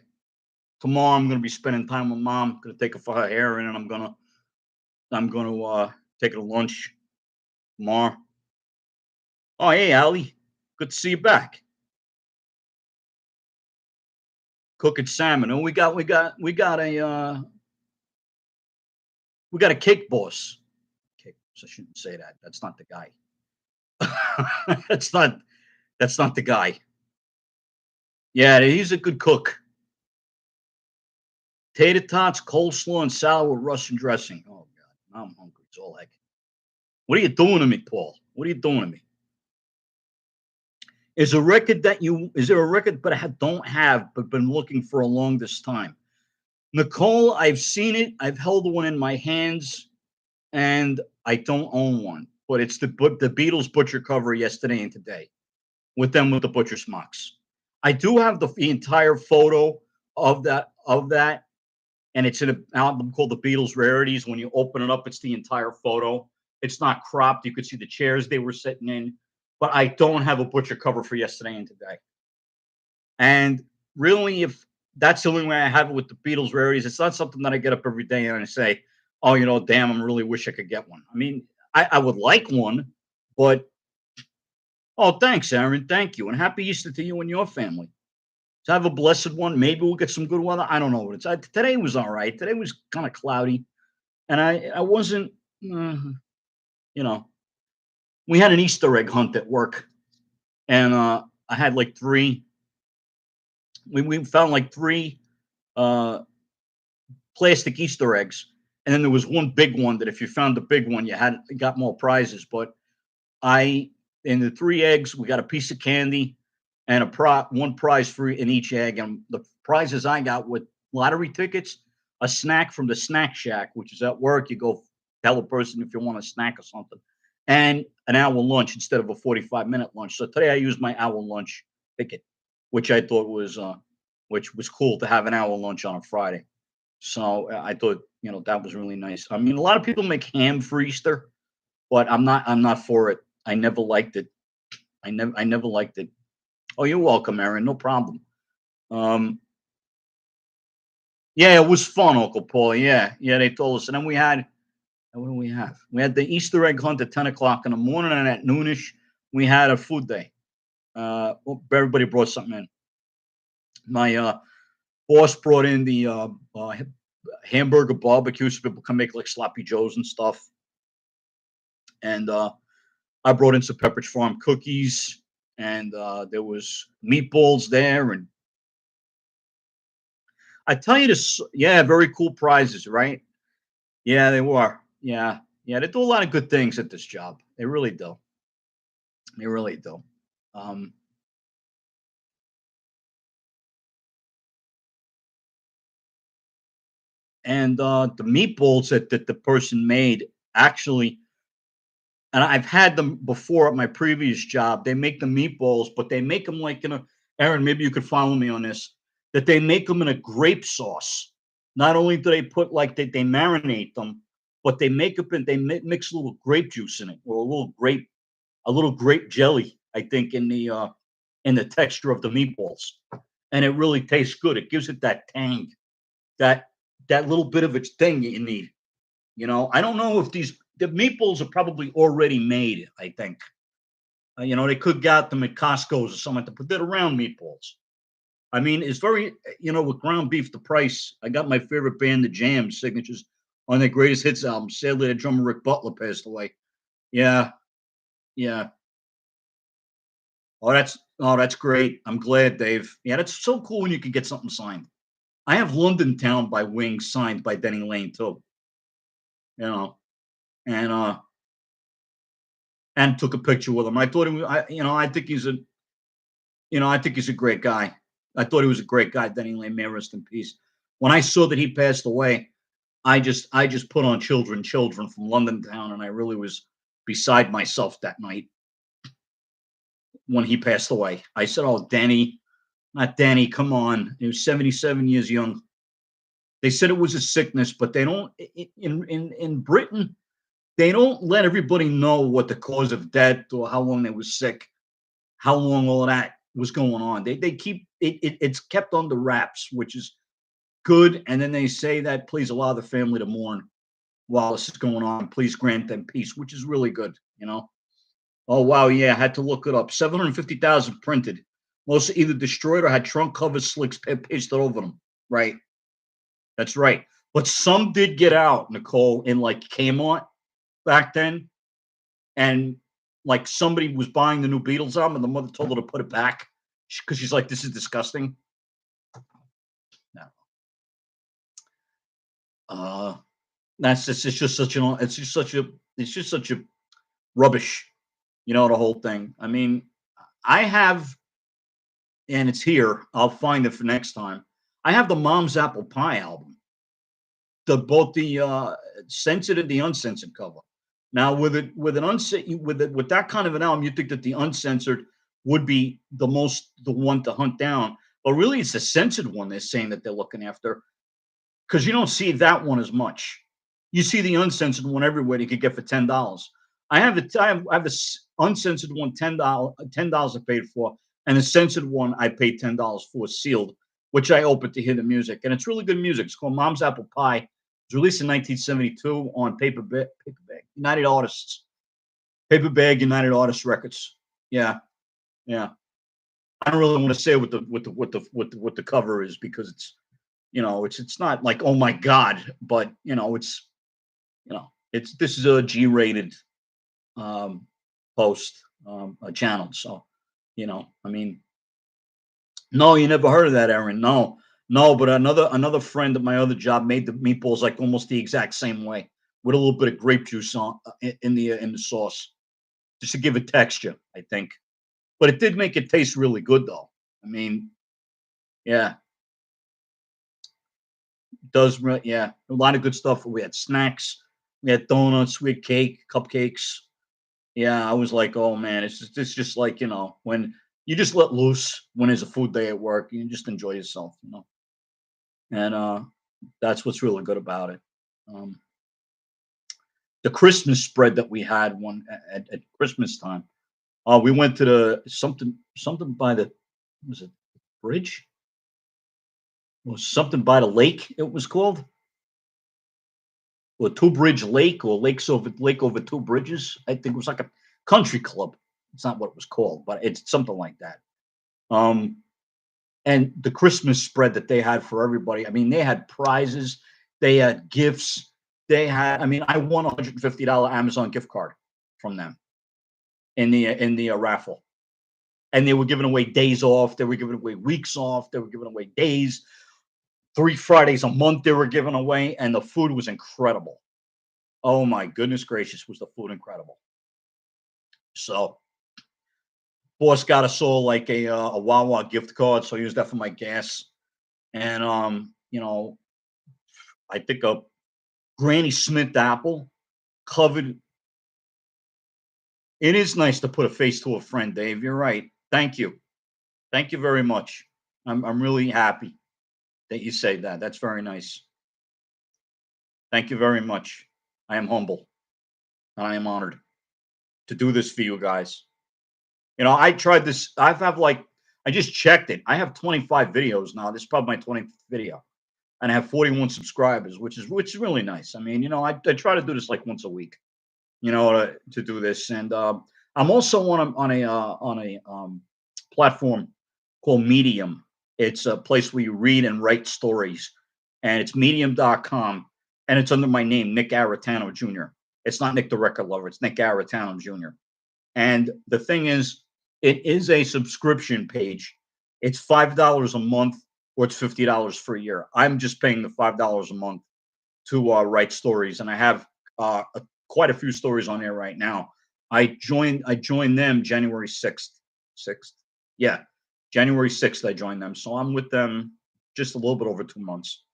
Tomorrow, I'm going to be spending time with mom. Going to take her for her hair, and I'm gonna take her to lunch tomorrow. Oh, hey, Allie. Good to see you back. Cooking salmon. And we got a cake boss. Cake boss. I shouldn't say that. That's not the guy. that's not the guy. Yeah, he's a good cook. Tater tots, coleslaw, and salad with Russian dressing. Oh God, I'm hungry. It's all like, what are you doing to me, Paul? What are you doing to me? Is there a record but I don't have, but been looking for a longest time? Nicole, I've seen it. I've held one in my hands, and I don't own one. But it's the Beatles Butcher cover yesterday and today, with the Butcher smocks. I do have the entire photo of that, and it's in an album called The Beatles Rarities. When you open it up, it's the entire photo. It's not cropped. You could see the chairs they were sitting in, but I don't have a Butcher cover for yesterday and today. And really, if that's the only way I have it with the Beatles Rarities, it's not something that I get up every day and I say, oh, damn, I really wish I could get one. I mean, I would like one, but oh, thanks, Aaron. Thank you. And happy Easter to you and your family. So have a blessed one. Maybe we'll get some good weather. I don't know what today was all right. Today was kind of cloudy. And I wasn't, we had an Easter egg hunt at work. And I had like three. We found like three plastic Easter eggs. And then there was one big one that if you found the big one, you got more prizes. But in the three eggs, we got a piece of candy and one prize for in each egg. And the prizes I got with lottery tickets, a snack from the Snack Shack, which is at work. You go tell a person if you want a snack or something, and an hour lunch instead of a 45-minute lunch. So today I used my hour lunch ticket, which I thought was cool to have an hour lunch on a Friday. So I thought, that was really nice. I mean, a lot of people make ham for Easter, but I'm not for it. I never liked it. I never liked it. Oh, you're welcome, Aaron. No problem. Yeah, it was fun, Uncle Paul. Yeah, they told us. And then we had, what do we have? We had the Easter egg hunt at 10 o'clock in the morning, and at noonish, we had a food day. Everybody brought something in. My Boss brought in the hamburger barbecue, so people can make like sloppy joes and stuff. And I brought in some Pepperidge Farm cookies, and there was meatballs there. And I tell you this, yeah, very cool prizes, right? Yeah, they were. Yeah, yeah, they do a lot of good things at this job. They really do. They really do. Um, and the meatballs that the person made actually, and I've had them before at my previous job. They make the meatballs, but they make them like in a, Aaron, maybe you could follow me on this, that they make them in a grape sauce. Not only do they put like they marinate them, but they make up and they mix a little grape juice in it, or a little grape jelly, I think, in the texture of the meatballs. And it really tastes good. It gives it that tang, that that little bit of its thing you need. I don't know if the meatballs are probably already made. I think they could get them at Costco's or something, but they're round meatballs. I mean, it's very with ground beef, the price. I got my favorite band, the Jam signatures on their greatest hits album. Sadly, the drummer Rick Butler passed away. Yeah, yeah. Oh, that's great. I'm glad, Dave. Yeah, that's so cool when you can get something signed. I have London Town by Wings signed by Denny Lane too. You know, and took a picture with him. I thought he was, I think he's a great guy. I thought he was a great guy, Denny Lane. May rest in peace. When I saw that he passed away, I just put on Children from London Town, and I really was beside myself that night when he passed away. I said, "Oh, Danny, not Danny, come on." He was 77 years young. They said it was a sickness, but they don't in Britain, they don't let everybody know what the cause of death or how long they was sick, how long all of that was going on. They keep it's kept under wraps, which is good. And then they say that please allow the family to mourn while this is going on. Please grant them peace, which is really good. Oh wow, yeah, I had to look it up. 750,000 printed. Most either destroyed or had trunk covers slicks pasted over them. Right. That's right. But some did get out, Nicole, in like Kmart back then. And like somebody was buying the new Beatles album, and the mother told her to put it back because she's like, "This is disgusting." No, uh, that's just it's just such an it's just such a rubbish, the whole thing. I mean, I have, and it's here. I'll find it for next time. I have the Mom's Apple Pie album, both the censored and the uncensored cover. Now, with an uncensored with that kind of an album, you think that the uncensored would be the one to hunt down, but really it's the censored one they're saying that they're looking after because you don't see that one as much. You see the uncensored one everywhere you could get for $10. I have the uncensored one $10 I paid for, and the censored one I paid $10 for sealed, which I opened to hear the music, and it's really good music. It's called Mom's Apple Pie. It was released in 1972 on Paper Bag United Artists, Paper Bag United Artists Records. Yeah, yeah. I don't really want to say what the cover is because it's not like oh my god, but it's this is a G-rated um, post a channel. So I mean, no, you never heard of that, Aaron. No, no, but another friend at my other job made the meatballs like almost the exact same way with a little bit of grape juice on in the sauce just to give it texture, I think. But it did make it taste really good though. I mean, yeah, yeah, a lot of good stuff. We had snacks, we had donuts, we had cake, cupcakes. Yeah, I was like, oh man, it's just like when you just let loose when there's a food day at work, you just enjoy yourself. And that's what's really good about it. Um, the Christmas spread that we had one at Christmas time. We went to the something by the was it bridge? It was something by the lake. It was called or Two Bridge Lake or Lake over two bridges. I think it was like a country club. It's not what it was called, but it's something like that. Um, And the Christmas spread that they had for everybody. I mean, they had prizes, they had gifts, they had. I mean, I won $150 Amazon gift card from them in the raffle, and they were giving away days off. They were giving away weeks off. They were giving away days. 3 Fridays a month they were giving away, and the food was incredible. Oh my goodness gracious, was the food incredible? So, boss got us all like a Wawa gift card, so I used that for my gas. And I think a Granny Smith apple covered. It is nice to put a face to a friend, Dave. You're right. Thank you. Thank you very much. I'm really happy that you say that. That's very nice. Thank you very much. I am humble and I am honored to do this for you guys. I tried this. I just checked it. I have 25 videos now. This is probably my 20th video, and I have 41 subscribers, which is really nice. I mean, I try to do this like once a week. To do this, and I'm also on a platform called Medium. It's a place where you read and write stories, and it's medium.com, and it's under my name, Nick Aretano Jr. It's not Nick the Record Lover, it's Nick Aretano Jr. And the thing is, it is a subscription page. It's $5 a month, or it's $50 for a year. I'm just paying the $5 a month to write stories, and I have quite a few stories on there right now. I joined them January 6th. 6th. Yeah. January 6th I joined them. So I'm with them just a little bit over 2 months.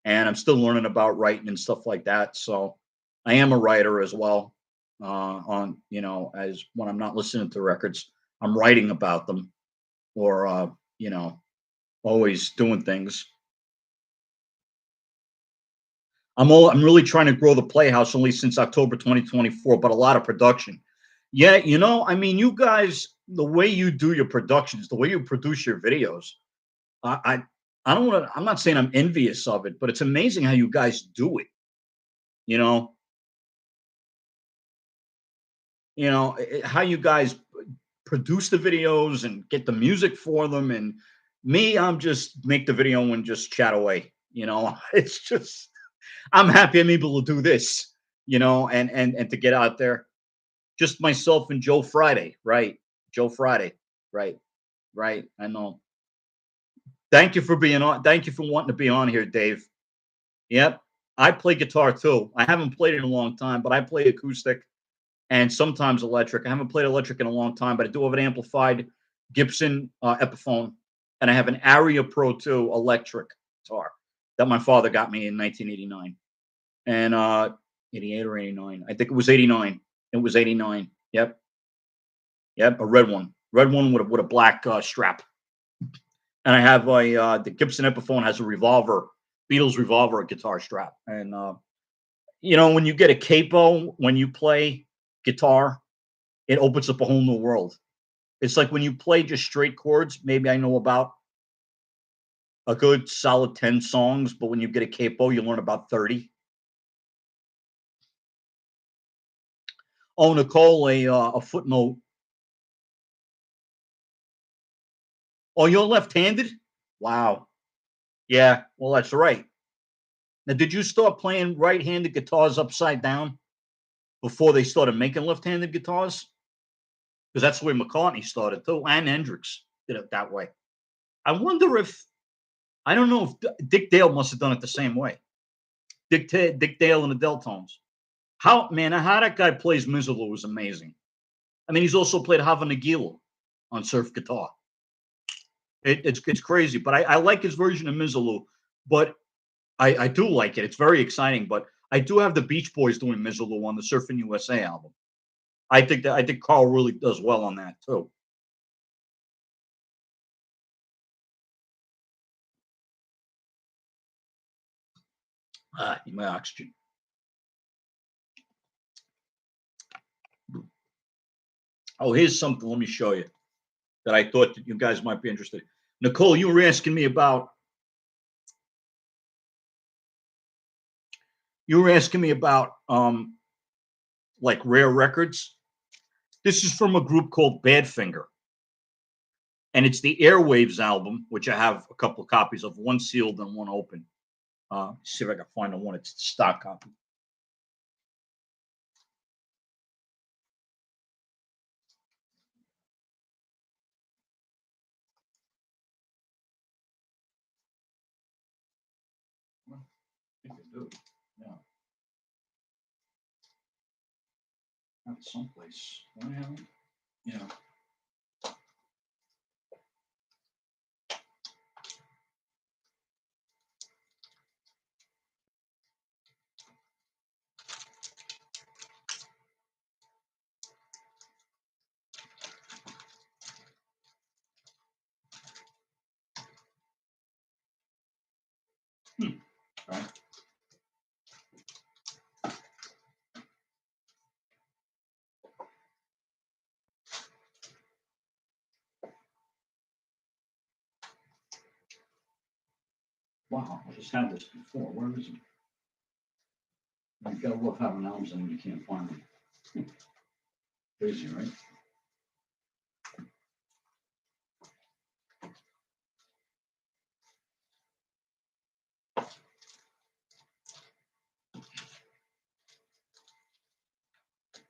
And I'm still learning about writing and stuff like that. So I am a writer as well. As when I'm not listening to records, I'm writing about them, or always doing things. I'm really trying to grow the Playhouse only since October 2024, but a lot of production. Yeah, I mean, you guys, the way you do your productions, the way you produce your videos, I I, I don't want to. I'm not saying I'm envious of it, but it's amazing how you guys do it. You know, how you guys produce the videos and get the music for them. And me, I'm just make the video and just chat away. It's just I'm happy I'm able to do this. And to get out there. Just myself and Joe Friday, right? Joe Friday, right? Right. I know. Thank you for being on. Thank you for wanting to be on here, Dave. Yep. I play guitar too. I haven't played it in a long time, but I play acoustic and sometimes electric. I haven't played electric in a long time, but I do have an amplified Gibson Epiphone, and I have an Aria Pro 2 electric guitar that my father got me in 1989, and 88 or 89. I think it was 89. It was 89. Yep. Yep, a red one with a black strap. And I have the Gibson Epiphone has a revolver, Beatles revolver guitar strap. And when you get a capo when you play guitar, it opens up a whole new world. It's like when you play just straight chords. Maybe I know about a good solid 10 songs, but when you get a capo, you learn about 30. Oh, Nicole, a footnote. Oh, you're left-handed? Wow. Yeah. Well, that's right. Now, did you start playing right-handed guitars upside down before they started making left-handed guitars? Because that's the way McCartney started too, and Hendrix did it that way. I wonder if I don't know if Dick Dale must have done it the same way. Dick Dale and the Deltones. How that guy plays Mizzaloo is amazing. I mean, he's also played Hava Nagila on surf guitar. It's crazy, but I like his version of Mizzaloo. But I do like it. It's very exciting. But I do have the Beach Boys doing Mizzaloo on the Surfing USA album. I think Carl really does well on that too. My oxygen. Oh, here's something. Let me show you that I thought that you guys might be interested. Nicole, you were asking me about. You were asking me about like rare records. This is from a group called Badfinger. and it's the Airwaves album, which I have a couple of copies of, one sealed and one open. See if I can find the one. It's the stock copy. Well, I think I do. Yeah, I have it someplace. Do I have it? Yeah. Okay. Wow, I just had this before. Where is it? You gotta love having albums and you can't find them. Crazy, right?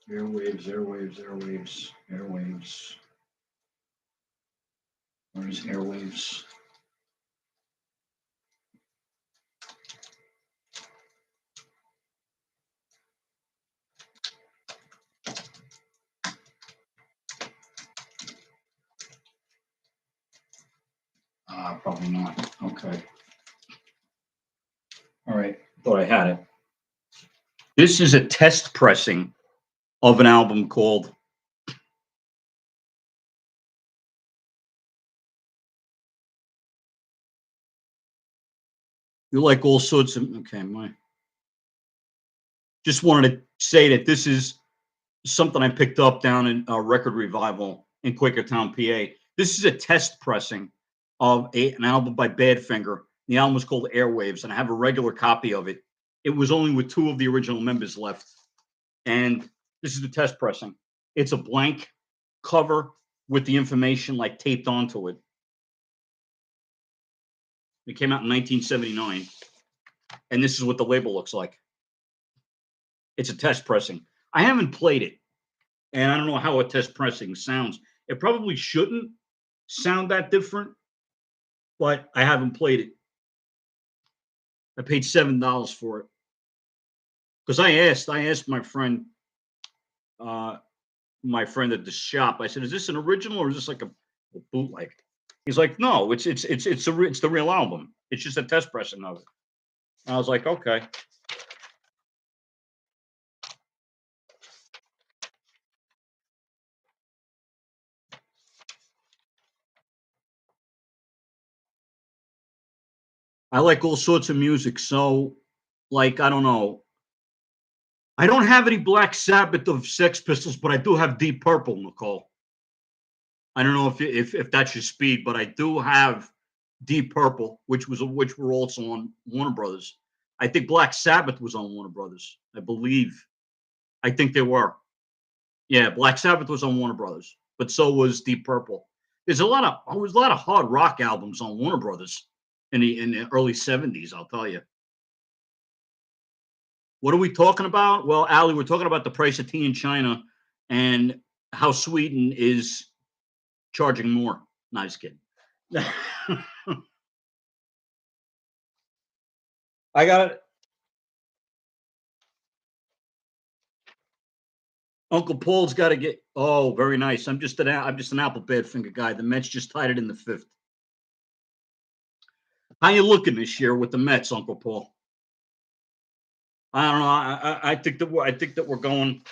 Airwaves, airwaves, airwaves, airwaves. Where's airwaves? Probably not. Okay. All right. Thought I had it. This is a test pressing of an album called You Like All Sorts of. Okay, just wanted to say that this is something I picked up down in Record Revival in Quakertown, PA. This is a test pressing of an album by Badfinger. The album was called Airwaves, and I have a regular copy of it. It was only with two of the original members left. And this is the test pressing. It's a blank cover with the information like taped onto it. It came out in 1979. And this is what the label looks like. It's a test pressing. I haven't played it, and I don't know how a test pressing sounds. It probably shouldn't sound that different, but I haven't played it. I paid $7 for it because I asked my friend at the shop. I said, "Is this an original or is this like a bootleg?" He's like, "No, it's the real album. It's just a test pressing of it." And I was like, "Okay." I like all sorts of music, so like I don't know. I don't have any Black Sabbath of Sex Pistols, but I do have Deep Purple, Nicole. I don't know if that's your speed, but I do have Deep Purple, which were also on Warner Brothers. I think Black Sabbath was on Warner Brothers. I believe. I think they were. Yeah, Black Sabbath was on Warner Brothers, but so was Deep Purple. There was a lot of hard rock albums on Warner Brothers in the early '70s. I'll tell you. What are we talking about? Well, Ali, we're talking about the price of tea in China and how Sweden is charging more. No, just kidding. I got it. Uncle Paul's got to get. Oh, very nice. I'm just an Apple Badfinger guy. The Mets just tied it in the fifth. How you looking this year with the Mets, Uncle Paul? I don't know. I think that we're going.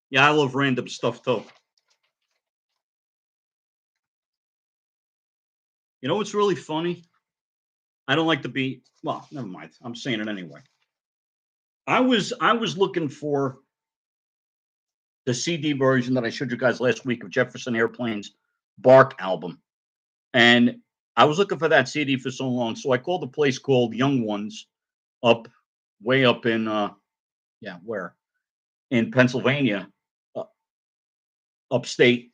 Yeah, I love random stuff too. You know what's really funny? I don't like to be. Well, never mind. I'm saying it anyway. I was looking for the CD version that I showed you guys last week of Jefferson Airplane's Bark album, and I was looking for that CD for so long. So I called a place called Young Ones up way up in yeah, where? In Pennsylvania. Uh, upstate,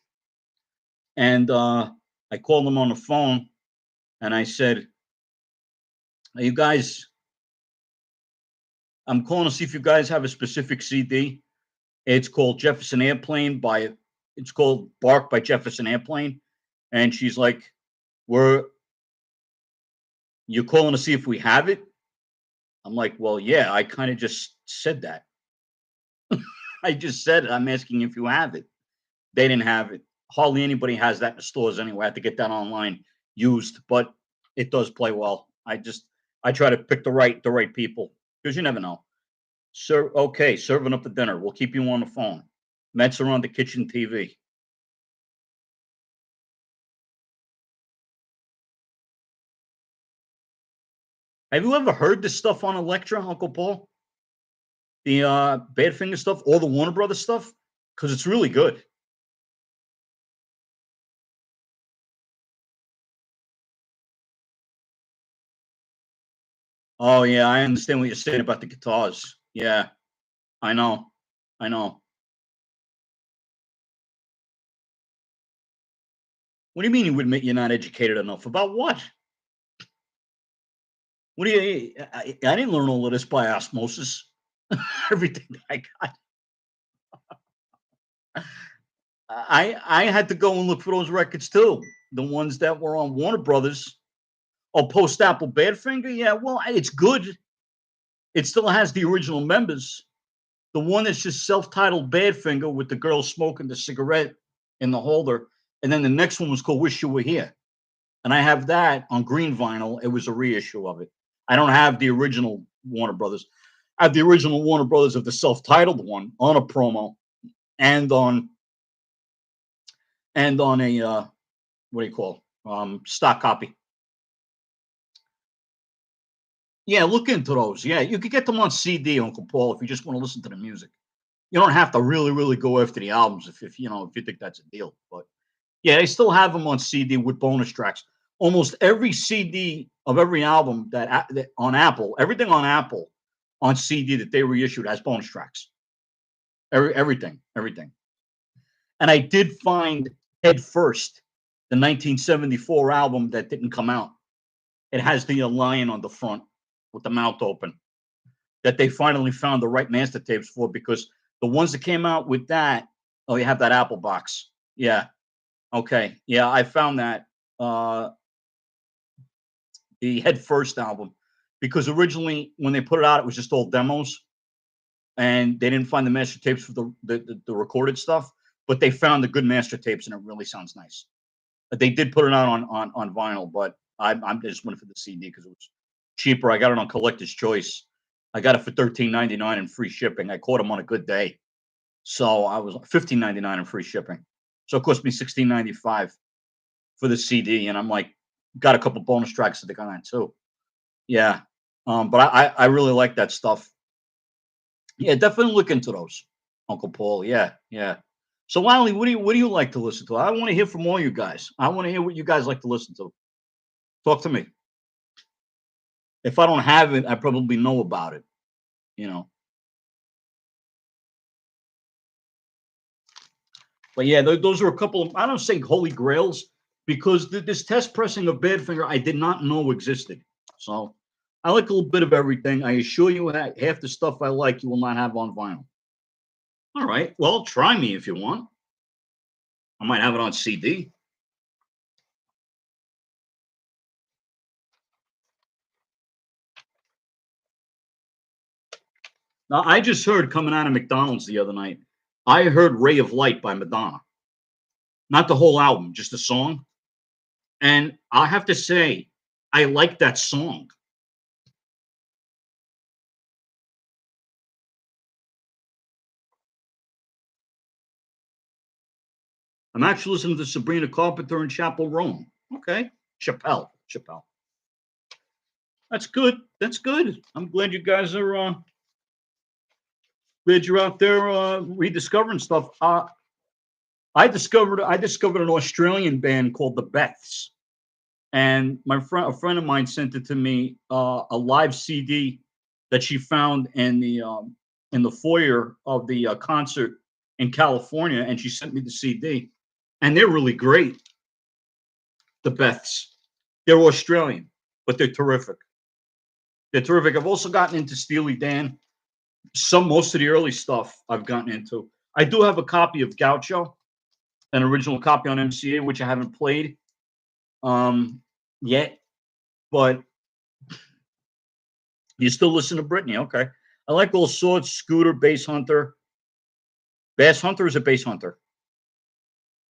and I called them on the phone, and I said, "Hey, you guys, I'm calling to see if you guys have a specific CD. It's called Jefferson Airplane by it's called Bark by Jefferson Airplane." And she's like, "We're you calling to see if we have it?" I'm like, "Well, yeah, I kind of just said that. I just said it. I'm asking if you have it." They didn't have it. Hardly anybody has that in the stores anyway. I had to get that online used, but it does play well. I try to pick the right people because you never know. Sir, okay, serving up the dinner. We'll keep you on the phone. Mets are on the kitchen TV. Have you ever heard this stuff on Electra, Uncle Paul? The Badfinger stuff, all the Warner Brothers stuff, because it's really good. Oh yeah, I understand what you're saying about the guitars. Yeah, I know, I know. What do you mean you would admit you're not educated enough about what? What do you? I didn't learn all of this by osmosis. Everything that I got, I had to go and look for those records too. The ones that were on Warner Brothers. Oh, Post Apple Badfinger. Yeah, well, it's good. It still has the original members. The one that's just self-titled Badfinger with the girl smoking the cigarette in the holder, and then the next one was called Wish You Were Here, and I have that on green vinyl. It was a reissue of it. I don't have the original Warner Brothers. I have the original Warner Brothers of the self-titled one on a promo and on a what do you call stock copy. Yeah, look into those. Yeah, you could get them on CD, Uncle Paul, if you just want to listen to the music. You don't have to really go after the albums if you think that's a deal. But yeah, they still have them on CD with bonus tracks. Almost every CD of every album that on Apple, everything on Apple on CD that they reissued has bonus tracks. Everything. And I did find Head First, the 1974 album that didn't come out. It has the lion on the front with the mouth open. That they finally found the right master tapes for because the ones that came out with that, oh, you have that Apple box. Yeah. Okay. Yeah, I found that the Head First album because originally when they put it out, it was just all demos and they didn't find the master tapes for the recorded stuff, but they found the good master tapes and it really sounds nice. They did put it out on vinyl, but I'm just went for the CD because it was cheaper. I got it on Collector's Choice. I got it for 13.99 and free shipping. I caught them on a good day, so I was 15.99 and free shipping. So it cost me 16.95 for the CD, and I'm like, got a couple bonus tracks that they got on too. Yeah, but I really like that stuff. Yeah, definitely look into those, Uncle Paul. Yeah, yeah. So, Wiley, what do you like to listen to? I want to hear from all you guys. I want to hear what you guys like to listen to. Talk to me. If I don't have it, I probably know about it. You know. But yeah, those are a couple of I don't say holy grails because this test pressing of Badfinger I did not know existed. So I like a little bit of everything. I assure you, half the stuff I like you will not have on vinyl. All right. Well, try me if you want. I might have it on CD. Now, I just heard coming out of McDonald's the other night. I heard "Ray of Light" by Madonna. Not the whole album, just a song. And I have to say, I like that song. I'm actually listening to Sabrina Carpenter and Chapel Roan. Okay. Chappelle. That's good. That's good. I'm glad you guys are glad you're out there rediscovering stuff. I discovered an Australian band called the Beths, and a friend of mine sent it to me a live CD that she found in the foyer of the concert in California, and she sent me the CD, and they're really great. The Beths, they're Australian, but they're terrific. They're terrific. I've also gotten into Steely Dan. Most of the early stuff I've gotten into. I do have a copy of Gaucho, an original copy on MCA, which I haven't played yet, but you still listen to Britney. Okay. I like All Sorts, Scooter, Bass Hunter. Bass Hunter is a Bass Hunter.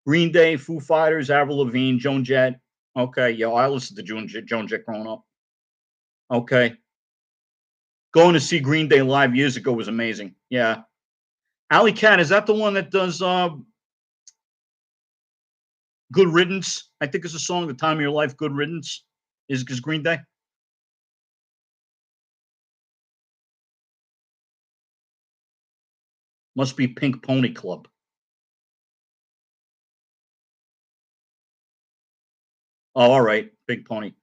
Green Day, Foo Fighters, Avril Lavigne, Joan Jett. Okay. Yeah, I listened to Joan Jett growing up. Okay. Going to see Green Day live years ago was amazing. Yeah. Alley Cat, is that the one that does Good Riddance? I think it's a song, The Time of Your Life, Good Riddance, is Green Day. Must be Pink Pony Club. Oh, all right. Big Pony.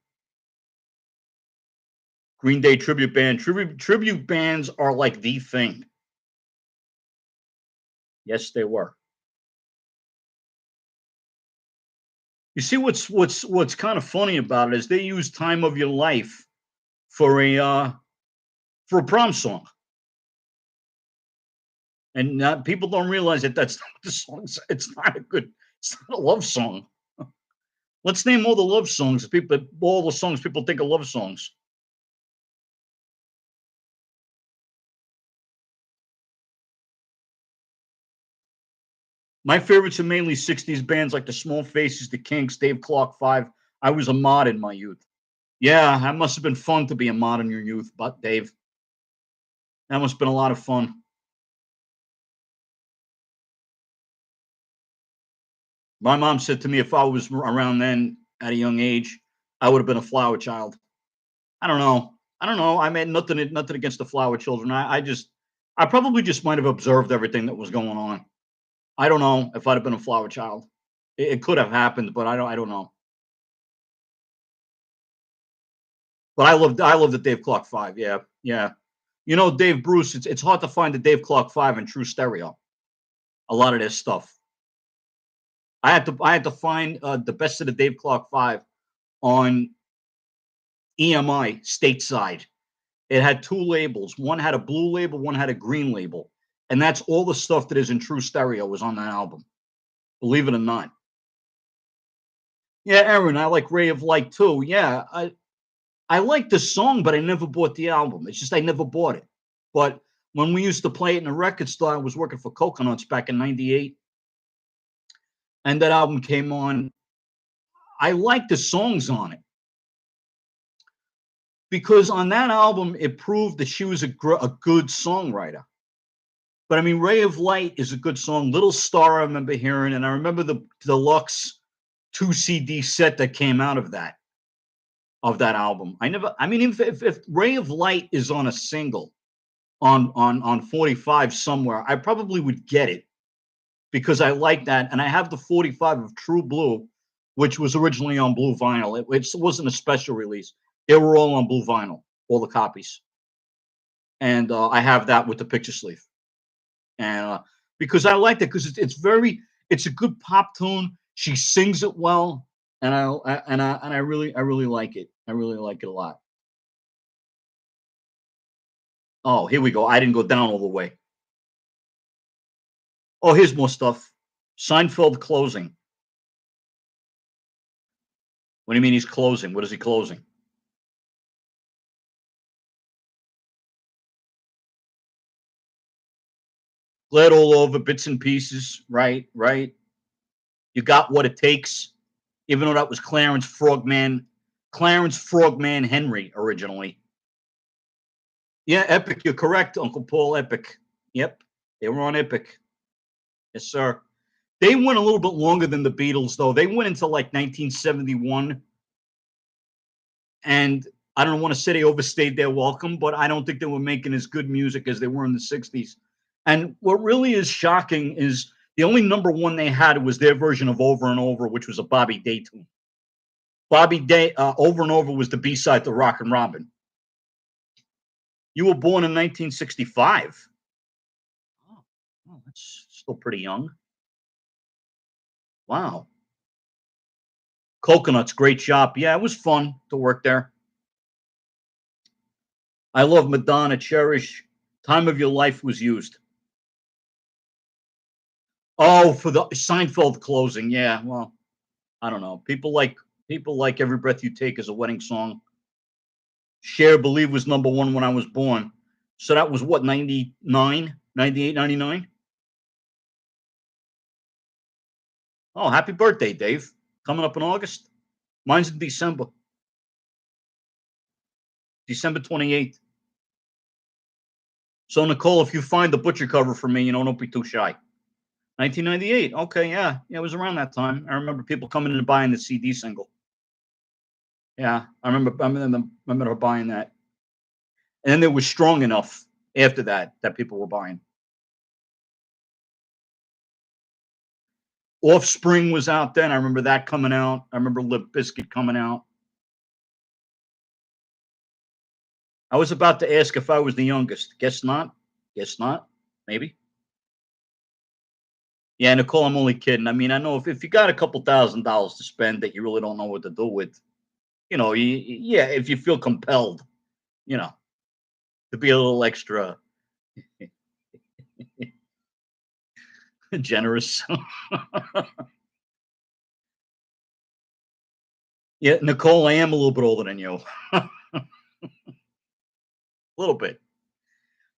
Green Day tribute band. Tribute bands are like the thing. Yes, they were. You see, what's kind of funny about it is they use "Time of Your Life" for a prom song, and people don't realize that that's not the song. It's not a good. It's not a love song. Let's name all the love songs. All the songs people think are love songs. My favorites are mainly 60s bands like the Small Faces, the Kinks, Dave Clark 5. I was a mod in my youth. Yeah, that must have been fun to be a mod in your youth, but Dave. That must have been a lot of fun. My mom said to me if I was around then at a young age, I would have been a flower child. I don't know. I don't know. I mean, nothing against the flower children. I probably just might have observed everything that was going on. I don't know if I'd have been a flower child. It could have happened, but I don't know. But I loved the Dave Clark 5. Yeah, yeah. You know, Dave Bruce. It's hard to find the Dave Clark 5 in true stereo. A lot of this stuff. I had to find the best of the Dave Clark 5 on EMI stateside. It had two labels. One had a blue label, one had a green label. And that's all the stuff that is in true stereo was on that album. Believe it or not. Yeah, Aaron, I like Ray of Light too. Yeah, I like the song, but I never bought the album. It's just I never bought it. But when we used to play it in a record store, I was working for Coconuts back in '98, and that album came on. I liked the songs on it because on that album it proved that she was a good songwriter. But I mean, Ray of Light is a good song. Little Star, I remember hearing, and I remember the deluxe 2 CD set that came out of that album. I mean, if Ray of Light is on a single on 45 somewhere, I probably would get it because I like that. And I have the 45 of True Blue, which was originally on blue vinyl. It wasn't a special release. They were all on blue vinyl, all the copies. And I have that with the picture sleeve. And because I like that because it's a good pop tune. She sings it well, and I really like it. I really like it a lot. Oh, here we go. I didn't go down all the way. Oh, here's more stuff. Seinfeld closing. What do you mean he's closing? What is he closing? Glad all over, bits and pieces. Right, right. You got what it takes. Even though that was Clarence Frogman Henry originally. Yeah, Epic. You're correct, Uncle Paul. Epic. Yep, they were on Epic. Yes, sir. They went a little bit longer than the Beatles, though. They went into like 1971, and I don't want to say they overstayed their welcome, but I don't think they were making as good music as they were in the 60s. And what really is shocking is the only number one they had was their version of Over and Over, which was a Bobby Day tune. Bobby Day, Over and Over was the B-side to Rockin' Robin. You were born in 1965. Oh, that's Still pretty young. Wow. Coconuts, great shop. Yeah, it was fun to work there. I love Madonna, Cherish. Time of Your Life was used. Oh, for the Seinfeld closing. Yeah, well, I don't know. People like Every Breath You Take as a wedding song. Cher Believe was number one when I was born. So that was what, 99, 98, 99? Oh, happy birthday, Dave. Coming up in August. Mine's in December. December 28th. So Nicole, if you find the butcher cover for me, don't be too shy. 1998. Okay, yeah. Yeah, it was around that time. I remember people coming in and buying the CD single. Yeah, I remember buying that. And then it was strong enough after that people were buying. Offspring was out then. I remember that coming out. I remember Limp Bizkit coming out. I was about to ask if I was the youngest. Guess not. Guess not. Maybe. Yeah, Nicole, I'm only kidding. I mean, I know if you got a couple $1,000 to spend that you really don't know what to do with, yeah, if you feel compelled, you know, to be a little extra generous. Yeah, Nicole, I am a little bit older than you. A little bit.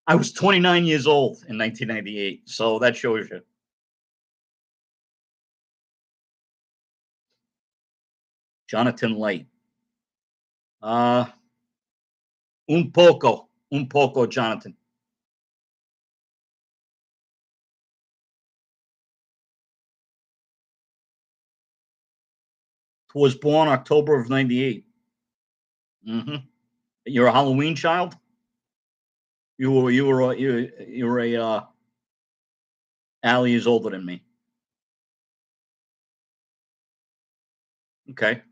I was 29 years old in 1998, so that shows you. Jonathan Light. Uh, un poco, Jonathan. Was born October of 98. You're a Halloween child? You were a Allie is older than me. Okay.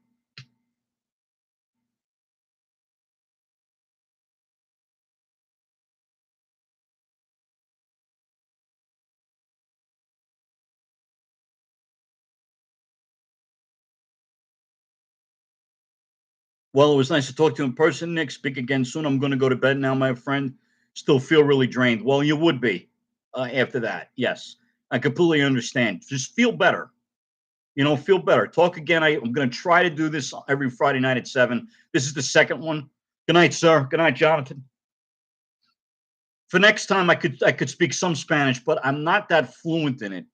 Well, it was nice to talk to you in person, Nick. Speak again soon. I'm going to go to bed now, my friend. Still feel really drained. Well, you would be after that. Yes, I completely understand. Just feel better. Feel better. Talk again. I'm going to try to do this every Friday night at 7. This is the second one. Good night, sir. Good night, Jonathan. For next time, I could speak some Spanish, but I'm not that fluent in it.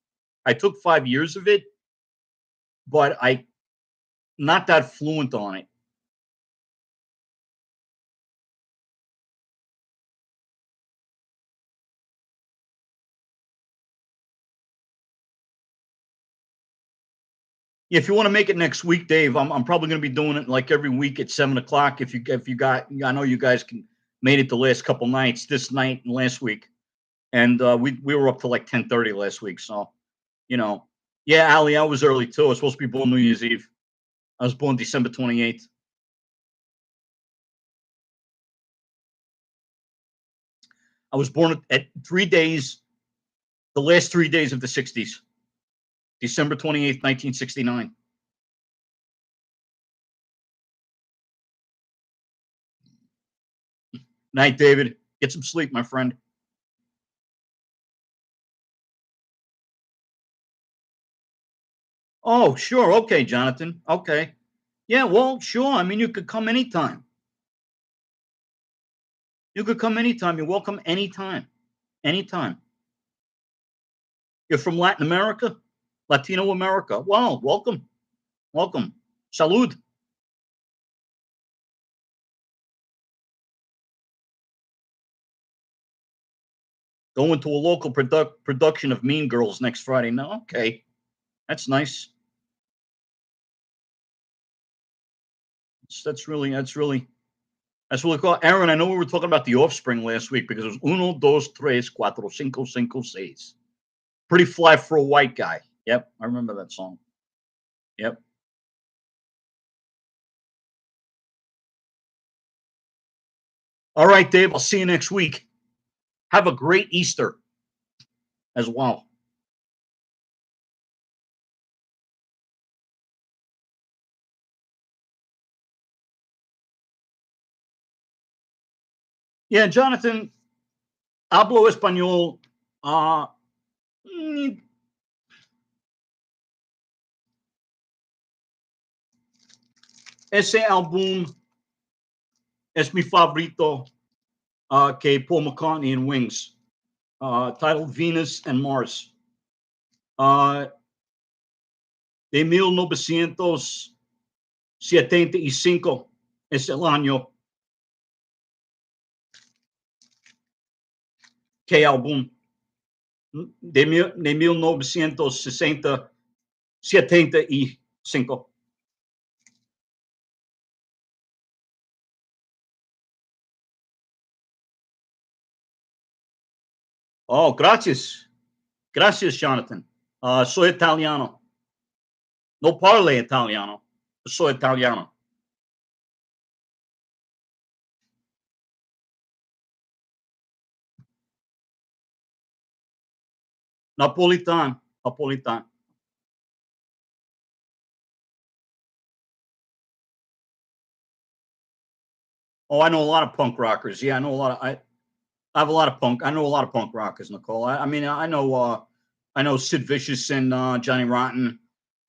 I took 5 years of it, but I not that fluent on it. If you want to make it next week, Dave, I'm probably going to be doing it like every week at 7 o'clock. If you got, I know you guys made it the last couple nights, this night and last week, and we were up to like 10:30 last week. So, yeah, Ali, I was early too. I was supposed to be born New Year's Eve. I was born December 28th. I was born at 3 days, the last 3 days of the 60s, December 28th, 1969. Night, David. Get some sleep, my friend. Oh, sure. Okay, Jonathan. Okay. Yeah, well, sure. I mean, you could come anytime. You could come anytime. You're welcome anytime. Anytime. You're from Latin America? Latino America. Well, welcome. Welcome. Salud. Going to a local production of Mean Girls next Friday. No, okay. That's nice. That's really cool. Aaron, I know we were talking about the offspring last week because it was uno, dos, tres, cuatro, cinco, cinco, seis. Pretty fly for a white guy. Yep, I remember that song. Yep. All right, Dave. I'll see you next week. Have a great Easter as well. Yeah, Jonathan, hablo español. Ese álbum es mi favorito que Paul McCartney and Wings, titled Venus and Mars. Uh, de 1975 es el año que álbum de 1975. Oh, gracias. Gracias, Jonathan. Soy italiano. No parle italiano. Soy italiano. Napolitan. Napolitan. Oh, I know a lot of punk rockers. Yeah, I know a lot of I have a lot of punk. I know a lot of punk rockers, Nicole. I mean, I know Sid Vicious and Johnny Rotten,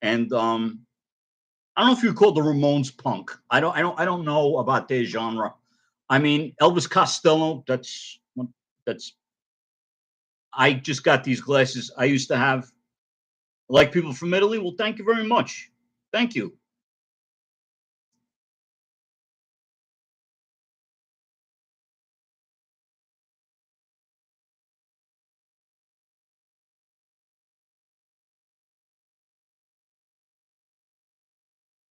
and I don't know if you call the Ramones punk. I don't know about their genre. I mean, Elvis Costello. That's. I just got these glasses. I used to have like people from Italy. Well, thank you very much. Thank you.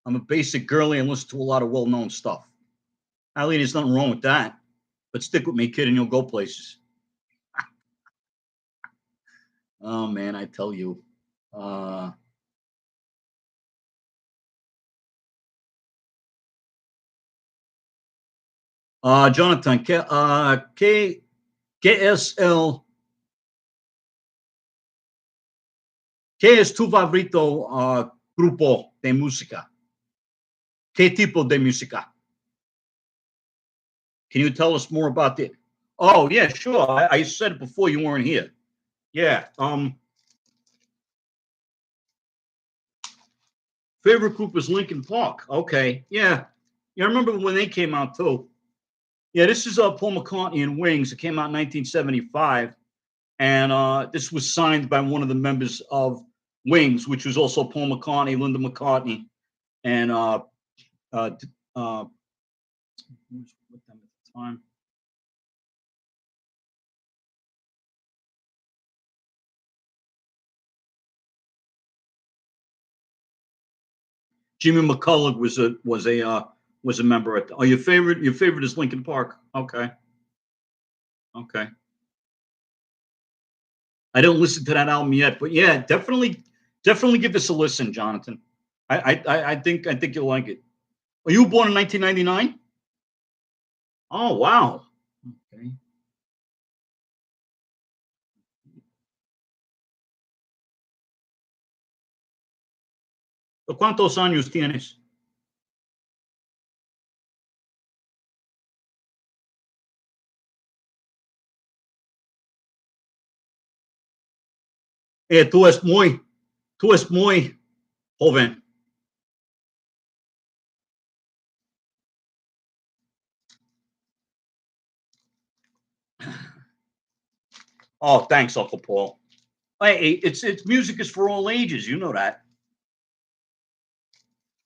I'm a basic girly and listen to a lot of well-known stuff. Ali, there's nothing wrong with that. But stick with me, kid, and you'll go places. Oh man, I tell you. Uh, Jonathan, ¿qué es qué es tu favorito grupo de música? ¿Qué tipo de música? Can you tell us more about it? Oh yeah, sure. I said it before you weren't here. Yeah. Favorite group is Linkin Park. Okay. Yeah. Yeah, I remember when they came out too. Yeah, this is Paul McCartney and Wings. It came out in 1975, and this was signed by one of the members of Wings, which was also Paul McCartney, Linda McCartney, and uh, uh, who was with them at the time? Jimmy McCullough was a member. Oh, your favorite is Linkin Park. Okay, okay. I don't listen to that album yet, but yeah, definitely give this a listen, Jonathan. I think you'll like it. Were you born in 1999? Oh wow. Okay. ¿Cuántos años tienes? Tú tú es muy joven. Oh, thanks, Uncle Paul. Hey, it's music is for all ages. You know that.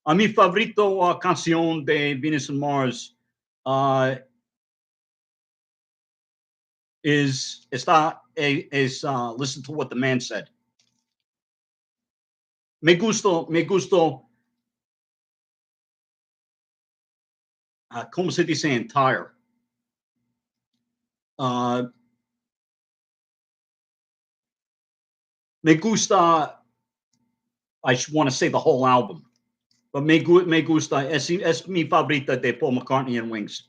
A mi favorito canción de Venus and Mars uh, is listen to what the man said. Me gusto, como se dice entire. Uh, me gusta, I want to say the whole album, but me gusta, es mi favorita de Paul McCartney and Wings.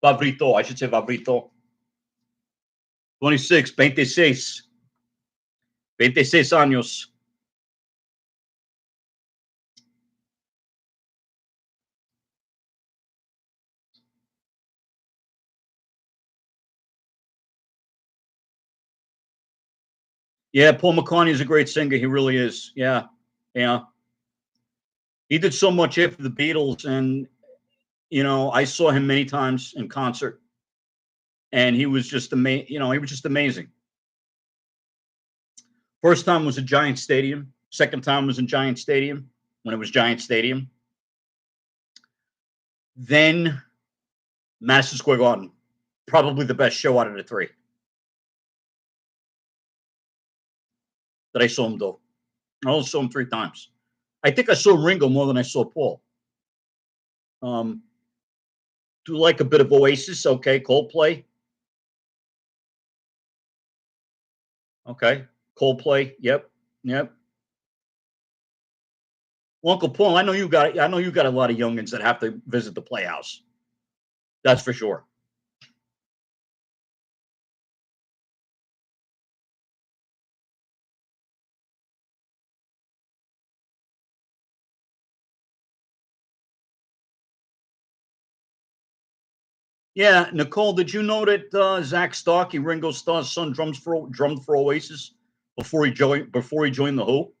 Favorito, I should say favorito. 26, 26, 26 años. Yeah, Paul McCartney is a great singer. He really is. Yeah, yeah. He did so much after the Beatles, and I saw him many times in concert, and he was just amazing. He was just amazing. First time was at Giant Stadium. Second time was in Giant Stadium when it was Giant Stadium. Then Madison Square Garden, probably the best show out of the three that I saw him do. I only saw him three times. I think I saw Ringo more than I saw Paul. Um, do like a bit of Oasis? Okay, Coldplay. Okay, Coldplay. Yep, yep. Well, Uncle Paul, I know you got. I know you got a lot of youngins that have to visit the Playhouse. That's for sure. Yeah, Nicole, did you know that Zach Starkey, Ringo Starr's son, drummed for Oasis before he joined the Who?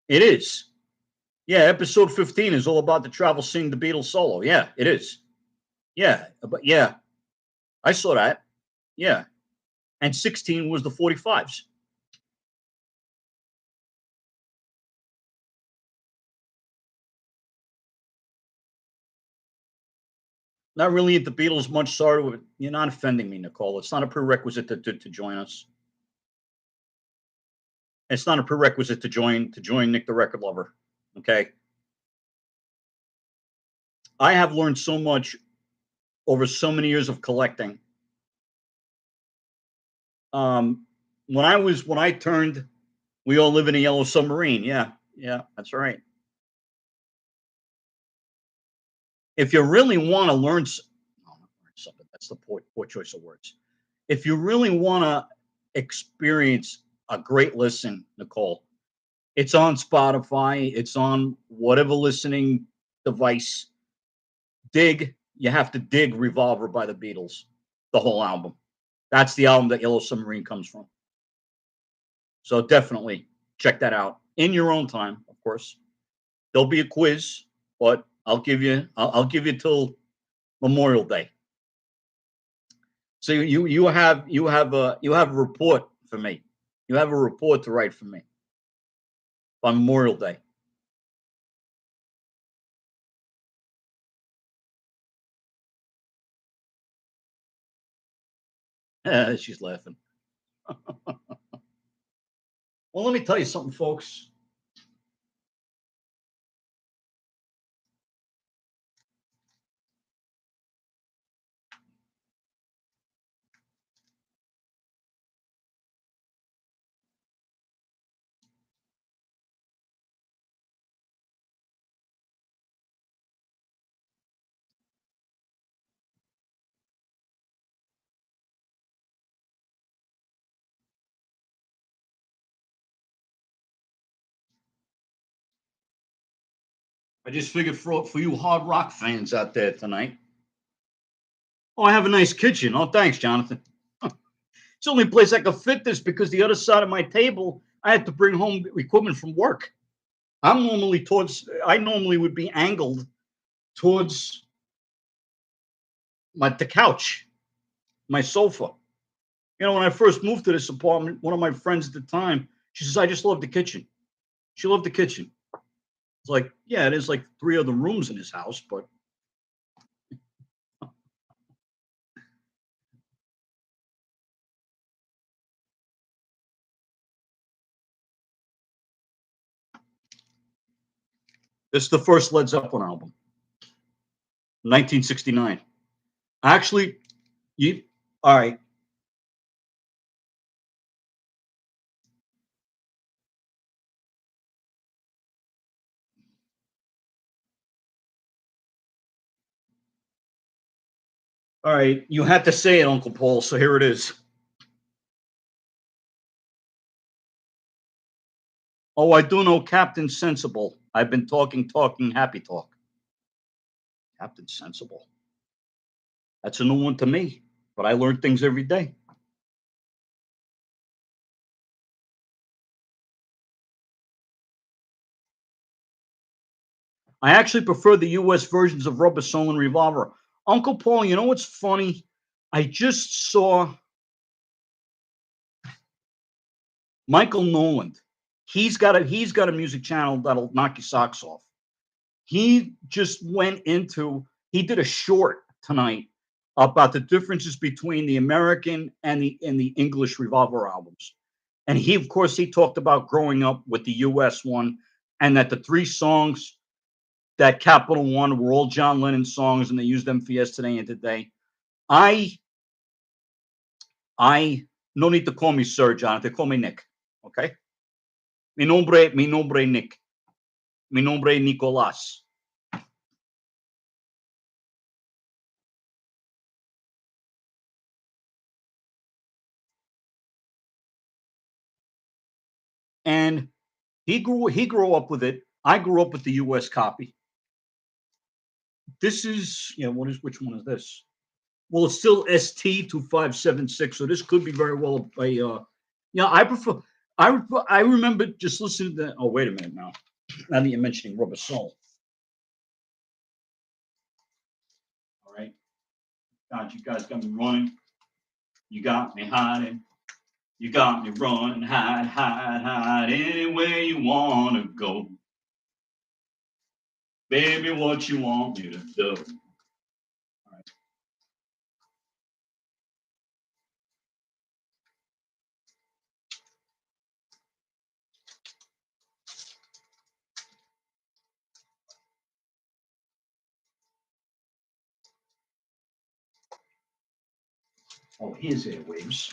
It is. Yeah, episode 15 is all about the travel seeing the Beatles solo. Yeah, it is. Yeah, but yeah, I saw that. Yeah, and 16 was the 45s. Not really into Beatles much. Sorry, you're not offending me, Nicole. It's not a prerequisite to join us. It's not a prerequisite to join Nick the Record Lover. Okay, I have learned so much over so many years of collecting. Um, when I turned, we all live in a yellow submarine. Yeah, yeah, that's right. If you really want to no, not learn something. That's the poor choice of words. If you really want to experience a great listen, Nicole, it's on Spotify. It's on whatever listening device. Dig. You have to dig "Revolver" by the Beatles, the whole album. That's the album that Yellow Submarine comes from. So definitely check that out in your own time, of course. There'll be a quiz, but I'll give you till Memorial Day. So you have a report for me. You have a report to write for me on Memorial Day. She's laughing. Well, let me tell you something, folks. I just figured for you hard rock fans out there tonight. Oh, I have a nice kitchen. Oh, thanks, Jonathan. It's the only place I could fit this because the other side of my table, I had to bring home equipment from work. I normally would be angled towards the couch, my sofa. When I first moved to this apartment, one of my friends at the time, she says, I just love the kitchen. She loved the kitchen. It's like, yeah, it is like three other rooms in his house, but this is the first Led Zeppelin album, 1969. Actually, you all right. All right, you had to say it, Uncle Paul, so here it is. Oh, I do know Captain Sensible. I've been talking, happy talk. Captain Sensible. That's a new one to me, but I learn things every day. I actually prefer the US versions of Rubber Soul and Revolver. Uncle Paul, you know what's funny? I just saw Michael Noland. He's got a music channel that'll knock your socks off. He just went into he did a short tonight about the differences between the American and the English Revolver albums. And he, of course, he talked about growing up with the US one and that the three songs that Capital One were all John Lennon songs and they used them for yesterday and today. I I no need to call me Sir Jonathan, call me Nick. Okay. Mi nombre Nick. Mi nombre Nicolas. And he grew up with it. I grew up with the US copy. This is, which one is this? Well, it's still ST2576, so this could be very well yeah, I remember just listening to oh, wait a minute now that you're mentioning Rubber Soul. All right. God, you guys got me running. You got me hiding. You got me running, hide anywhere you want to go. Baby, what you want me to do? All right. Oh, here's Airwaves.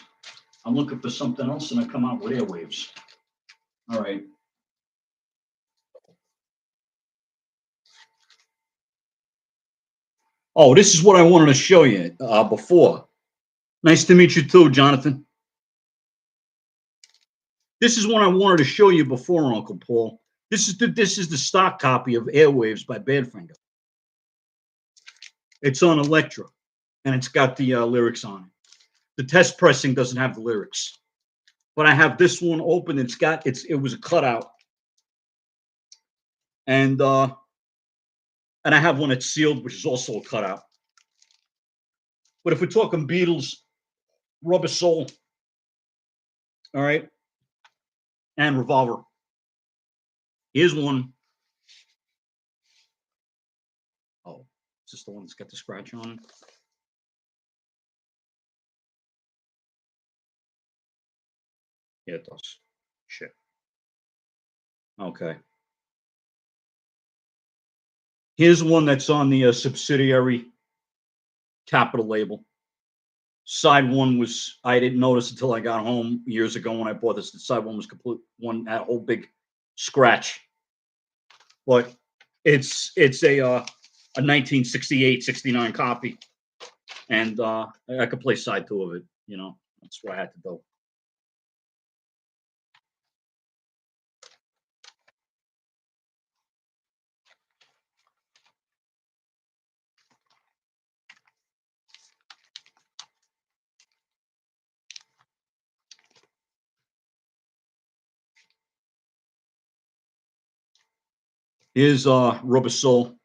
I'm looking for something else and I come out with Airwaves. All right. Oh, this is what I wanted to show you before. Nice to meet you too, Jonathan. This is what I wanted to show you before, Uncle Paul. This is the stock copy of Airwaves by Badfinger. It's on Elektra, and it's got the lyrics on it. The test pressing doesn't have the lyrics, but I have this one open. It was a cutout, and I have one that's sealed, which is also a cutout. But if we're talking Beatles, Rubber Soul, all right, and Revolver, here's one. Oh, is this the one that's got the scratch on it? Yeah, it does. Shit. Okay. Here's one that's on the subsidiary Capital label. Side one was I didn't notice until I got home years ago when I bought this. The side one was complete one that whole big scratch, but it's a 1968-69 copy, and I could play side two of it. That's what I had to do. Here's Rubber Soul,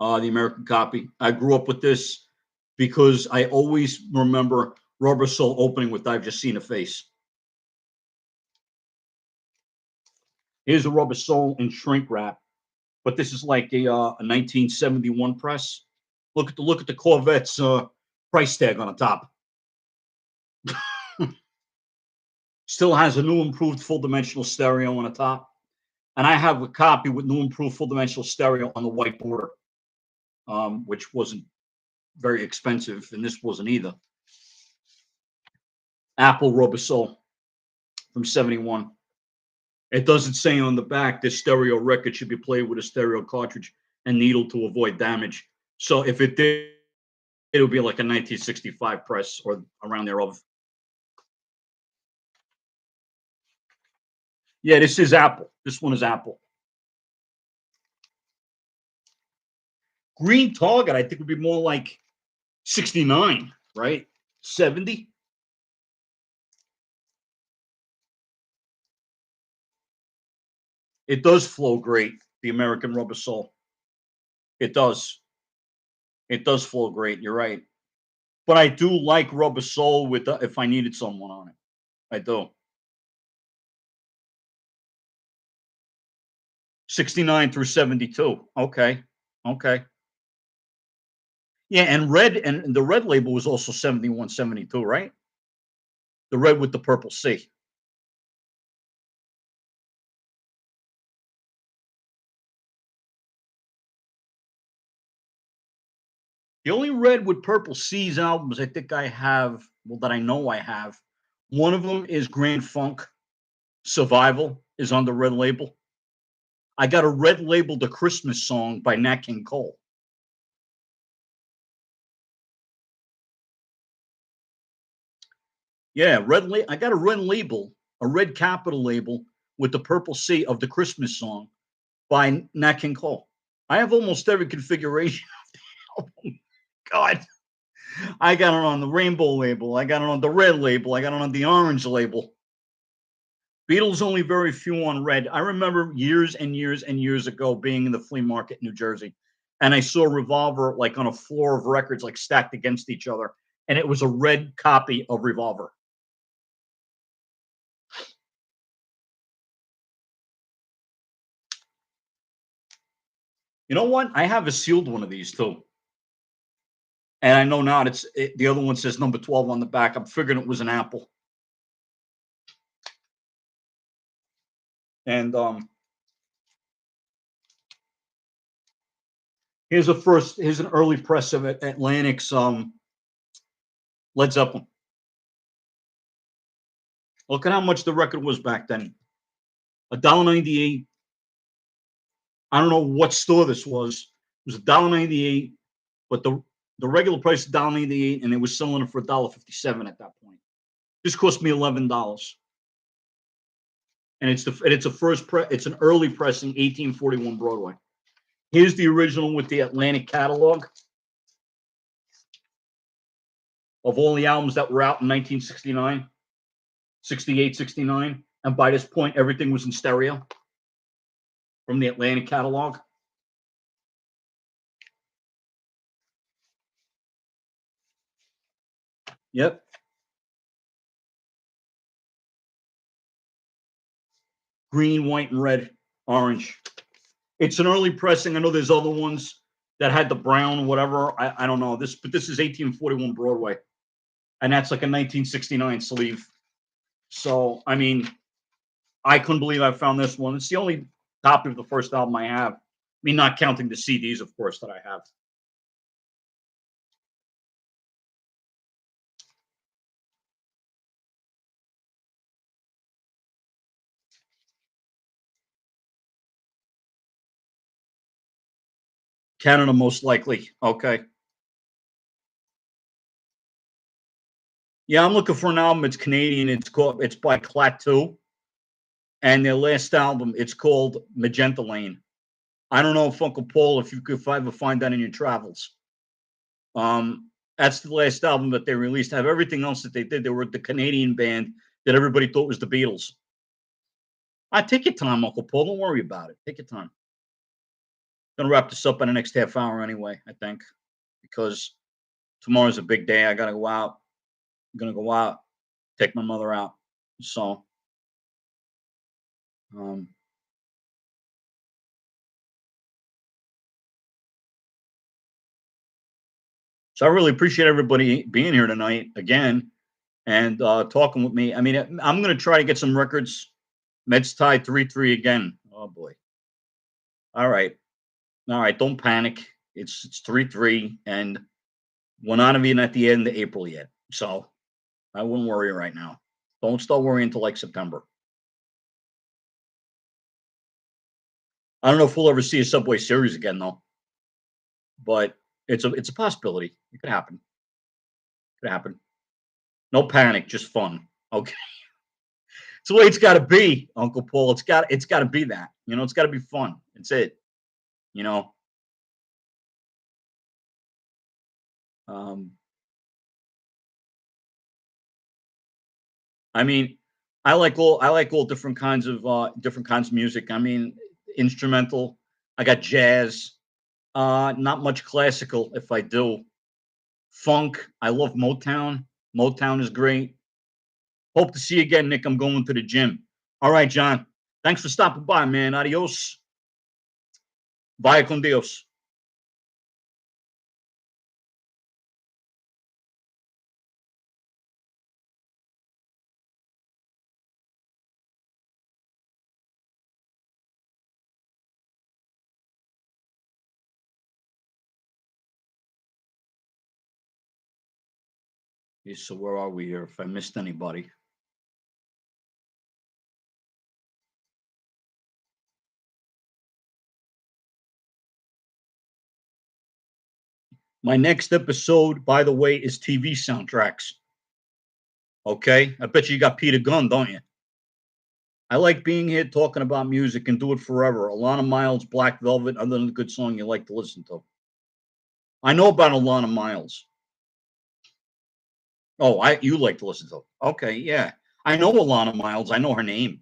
the American copy. I grew up with this because I always remember Rubber Soul opening with "I've Just Seen a Face." Here's a Rubber Soul in shrink wrap, but this is like a 1971 press. Look at the Corvette's price tag on the top. Still has a new improved full dimensional stereo on the top, and I have a copy with new improved full dimensional stereo on the white border, which wasn't very expensive, and this wasn't either. Apple Rubber Soul from '71. It doesn't say on the back this stereo record should be played with a stereo cartridge and needle to avoid damage. So if it did, it would be like a 1965 press or around there of. Yeah, this is Apple. This one is Apple. Green Target, I think would be more like 69, right? 70. It does flow great, the American Rubber Soul. It does. It does flow great. You're right. But I do like Rubber Soul with if I needed someone on it. I do. 69 through 72. Okay. Okay. Yeah, and red and the red label was also 71, 72, right? The red with the purple C. The only red with purple C's albums I think I have, well, that I know I have, one of them is Grand Funk Survival is on the red label. I got a red label The Christmas Song by Nat King Cole. Yeah, I got a red label, a red capital label with the purple C of The Christmas Song by Nat King Cole. I have almost every configuration. Oh God. I got it on the rainbow label. I got it on the red label. I got it on the orange label. Beatles only very few on red. I remember years and years and years ago being in the flea market in New Jersey, and I saw Revolver like on a floor of records like stacked against each other, and it was a red copy of Revolver. You know what? I have a sealed one of these too, and I know now the other one says number 12 on the back. I'm figuring it was an Apple, and here's an early press of Atlantic's Led Zeppelin. Look at how much the record was back then. $1.98. I don't know what store this was. It was $1.98, but the regular price is $1.98, and they were selling it for $1.57 at that point. This cost me $11, and it's an early pressing 1841 Broadway. Here's the original with the Atlantic catalog of all the albums that were out in 1969, 68, 69, and by this point everything was in stereo from the Atlantic catalog. Yep. Green, white, and red, orange. It's an early pressing. I know there's other ones that had the brown, whatever. I don't know this, but this is 1841 Broadway, and that's like a 1969 sleeve. So I mean, I couldn't believe I found this one. It's the only copy of the first album I have. I mean, not counting the CDs, of course, that I have. Canada, most likely. Okay. Yeah, I'm looking for an album. It's Canadian. It's by Klaatu, and their last album. It's called Magenta Lane. I don't know if Uncle Paul, if you could ever find that in your travels. That's the last album that they released. Have everything else that they did. They were the Canadian band that everybody thought was the Beatles. I take your time, Uncle Paul. Don't worry about it. Take your time. Gonna wrap this up in the next half hour anyway, I think, because tomorrow's a big day. I gotta go out. I'm gonna go out, take my mother out. So, um, so I really appreciate everybody being here tonight again and talking with me. I mean, I'm gonna try to get some records. Mets tied 3-3 again. Oh boy. All right. All right, don't panic. It's 3-3, and we're not even at the end of April yet. So I wouldn't worry right now. Don't start worrying until like September. I don't know if we'll ever see a Subway Series again though. But It's a possibility. It could happen. Could happen. No panic, just fun. Okay. It's the way it's gotta be, Uncle Paul. It's gotta be that. It's gotta be fun. It's it. You know? Um, I mean, I like all different kinds of music. I mean, instrumental. I got jazz. Not much classical if I do. Funk. I love Motown. Motown is great. Hope to see you again, Nick. I'm going to the gym. All right, John. Thanks for stopping by, man. Adios. Vaya con Dios. Okay, so where are we here? If I missed anybody. My next episode, by the way, is TV soundtracks. Okay. I bet you got Peter Gunn, don't you? I like being here talking about music and do it forever. Alana Miles, Black Velvet, other than a good song you like to listen to. I know about Alana Miles. Oh, you like to listen to. Okay, yeah. I know Alana Miles. I know her name.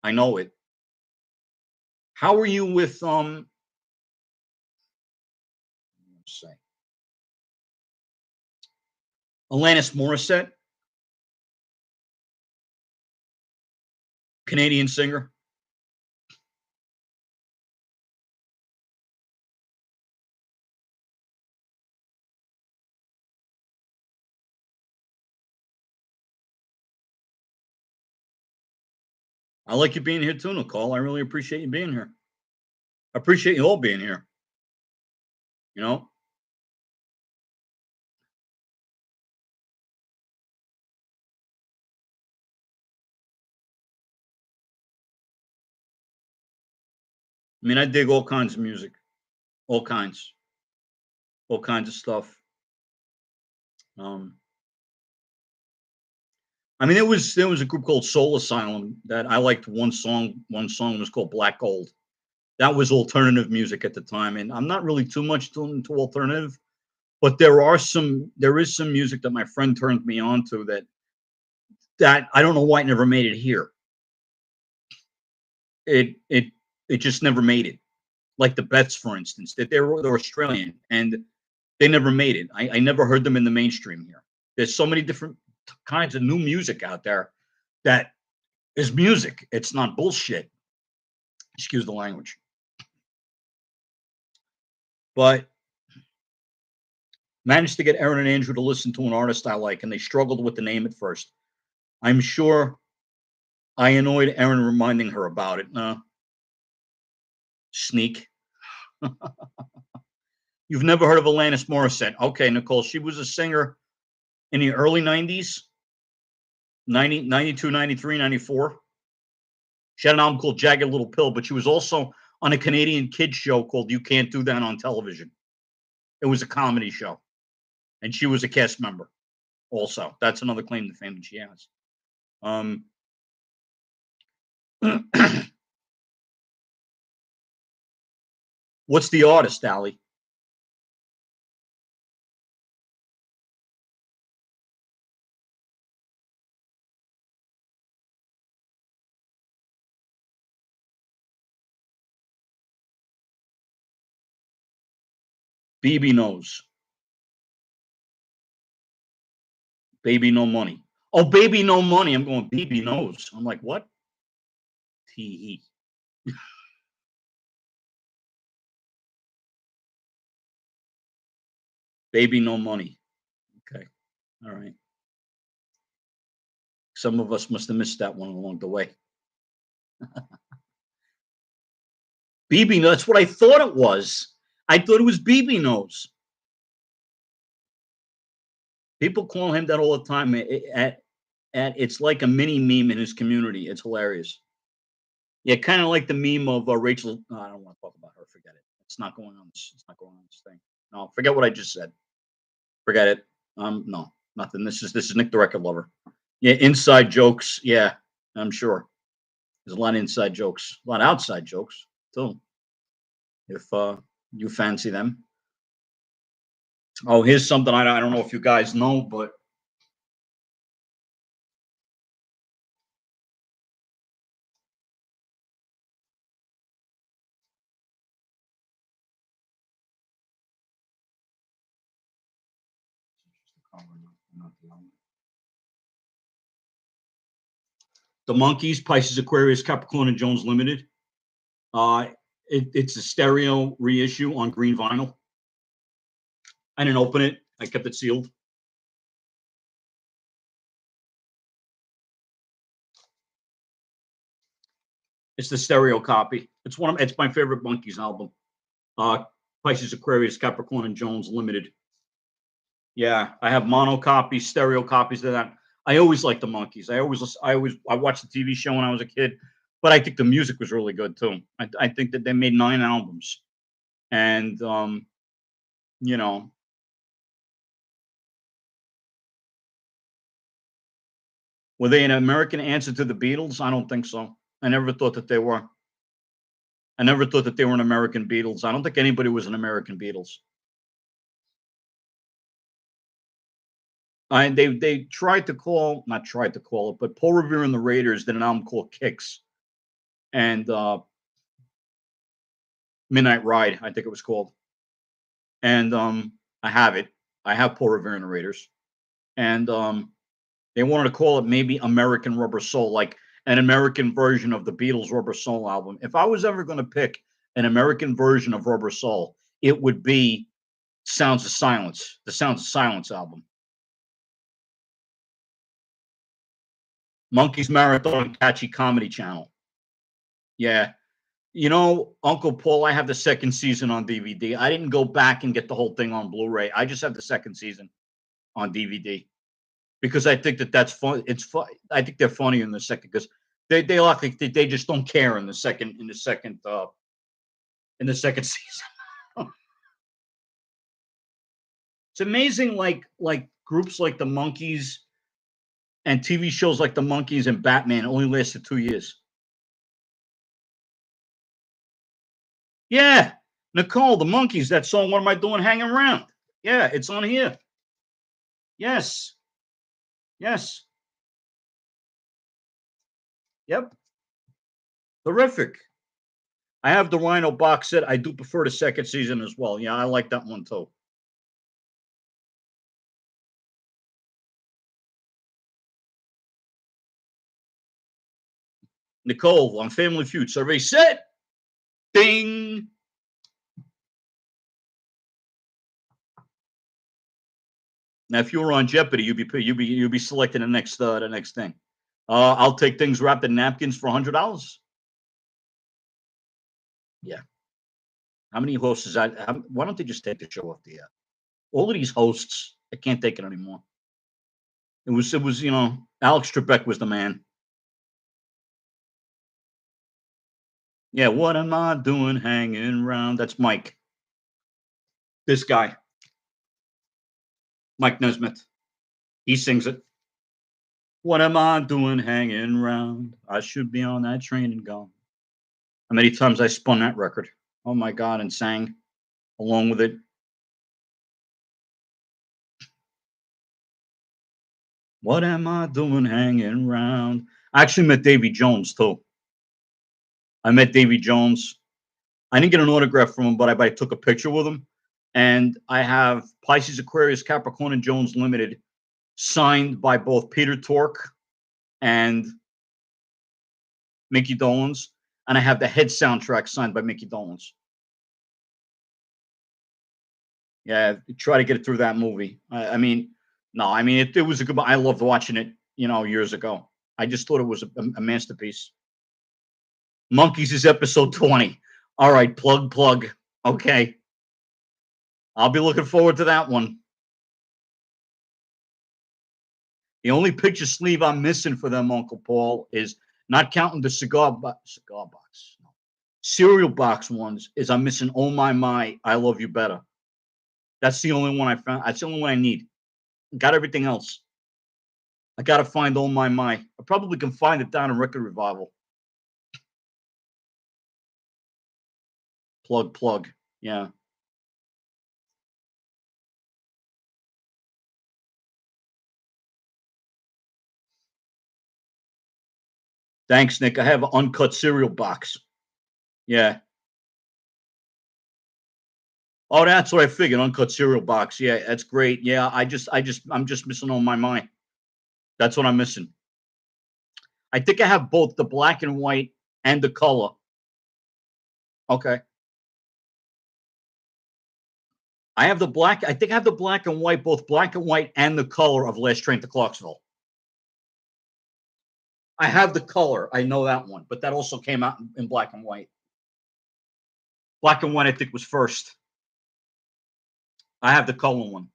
I know it. How are you with let's say Alanis Morissette, Canadian singer? I like you being here too, Nicole. I really appreciate you being here. I appreciate you all being here. You know, I mean, I dig all kinds of music, all kinds, all kinds of stuff. Um, I mean, there was a group called Soul Asylum that I liked. One song. One song was called Black Gold. That was alternative music at the time, and I'm not really too much into alternative, but there is some music that my friend turned me on to that I don't know why it never made it here. It just never made it. Like the Beths, for instance, that they're Australian and they never made it. I never heard them in the mainstream here. There's so many different kinds of new music out there that is music. It's not bullshit. Excuse the language. But managed to get Aaron and Andrew to listen to an artist I like, and they struggled with the name at first. I'm sure I annoyed Aaron reminding her about it. Sneak. You've never heard of Alanis Morissette. Okay, Nicole. She was a singer in the early 90s, 90, 92, 93, 94. She had an album called Jagged Little Pill, but she was also on a Canadian kids show called You Can't Do That on Television. It was a comedy show, and she was a cast member also. That's another claim to fame that she has. Um, what's the artist, Allie? BB knows. Baby no money. Oh, baby no money. I'm going. BB knows. I'm like, what? Tee. Baby no money. Okay. All right. Some of us must have missed that one along the way. BB, that's what I thought it was. I thought it was BB nose. People call him that all the time. At it's like a mini meme in his community. It's hilarious. Yeah, kind of like the meme of Rachel. No, I don't want to talk about her. Forget it. It's not going on. It's not going on this thing. No, forget what I just said. Forget it. No, nothing. This is Nick the Record Lover. Yeah, inside jokes. Yeah, I'm sure. There's a lot of inside jokes, a lot of outside jokes too. If you fancy them. Oh, here's something I don't know if you guys know, but the Monkeys, Pisces, Aquarius, Capricorn, and Jones Limited. Uh, it's a stereo reissue on green vinyl. I didn't open it. I kept it sealed. It's the stereo copy. It's my favorite Monkeys album. Uh, Pisces, Aquarius, Capricorn, and Jones Limited. Yeah, I have mono copies, stereo copies of that. I always liked the Monkeys. I watched the TV show when I was a kid, but I think the music was really good too. I think that they made 9 albums, and you know, were they an American answer to the Beatles? I don't think so. I never thought that they were. I never thought that they were an American Beatles. I don't think anybody was an American Beatles. They tried to call, not tried to call it, but Paul Revere and the Raiders did an album called Kicks, and Midnight Ride, I think it was called. And I have it. I have Paul Revere and the Raiders, and they wanted to call it maybe American Rubber Soul, like an American version of the Beatles' Rubber Soul album. If I was ever going to pick an American version of Rubber Soul, it would be Sounds of Silence, the Sounds of Silence album. Monkeys Marathon Catchy Comedy Channel. Yeah. You know, Uncle Paul, I have the second season on DVD. I didn't go back and get the whole thing on Blu-ray. I just have the second season on DVD because I think that that's fun. It's fun. I think they're funny in the second because they like they just don't care in the second season. It's amazing, like groups like the Monkeys and TV shows like the Monkeys and Batman only lasted 2 years. Yeah, Nicole, the Monkeys. That song. What am I doing? Hanging around. Yeah, it's on here. Yes. Yes. Yep. Terrific. I have the Rhino box set. I do prefer the second season as well. Yeah, I like that one too. Nicole on Family Feud. Survey set. Ding. Now, if you were on Jeopardy, you'd be selecting the next thing. I'll take things wrapped in napkins for $100. Yeah. How many hosts is that? Why don't they just take the show off the air? All of these hosts, I can't take it anymore. It was Alex Trebek was the man. Yeah, what am I doing hanging around? That's Mike. This guy, Mike Nesmith. He sings it. What am I doing hanging around? I should be on that train and gone. How many times I spun that record? Oh my God, and sang along with it. What am I doing hanging around? I actually met Davy Jones too. I met Davy Jones. I didn't get an autograph from him, but I took a picture with him. And I have Pisces, Aquarius, Capricorn, and Jones Limited signed by both Peter Tork and Mickey Dolenz. And I have the Head soundtrack signed by Mickey Dolenz. Yeah, try to get it through that movie. I mean, no, I mean it was a good. I loved watching it, years ago. I just thought it was a masterpiece. Monkeys is episode 20. All right, plug. Okay, I'll be looking forward to that one. The only picture sleeve I'm missing for them, Uncle Paul, is not counting the cigar box, no. Cereal box ones. Is I'm missing. Oh my, I love you better. That's the only one I found. That's the only one I need. Got everything else. I gotta find Oh My My. I probably can find it down in Record Revival. Plug, plug. Yeah. Thanks, Nick. I have an uncut cereal box. Yeah. Oh, that's what I figured. Uncut cereal box. Yeah, that's great. Yeah, I'm just missing On My Mind. That's what I'm missing. I think I have both the black and white and the color. Okay. I have the black. I think I have the black and white, both black and white and the color of Last Train to Clarksville. I have the color. I know that one, but that also came out in black and white. Black and white, I think, was first. I have the color one.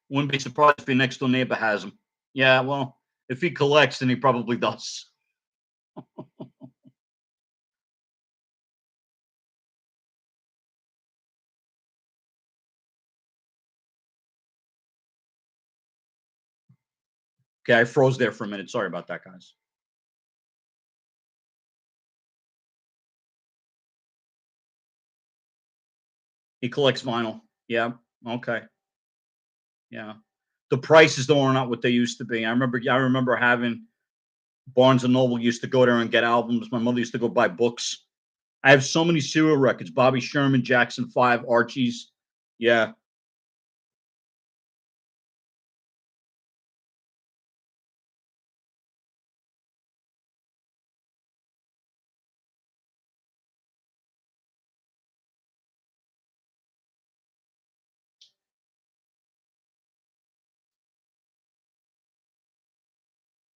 Wouldn't be surprised if your next door neighbor has them. Yeah, well, if he collects, then he probably does. Okay, I froze there for a minute. Sorry about that, guys. He collects vinyl. Yeah. Okay. Yeah. The prices though are not what they used to be. I remember having Barnes and Noble used to go there and get albums. My mother used to go buy books. I have so many serial records. Bobby Sherman, Jackson 5, Archie's. Yeah.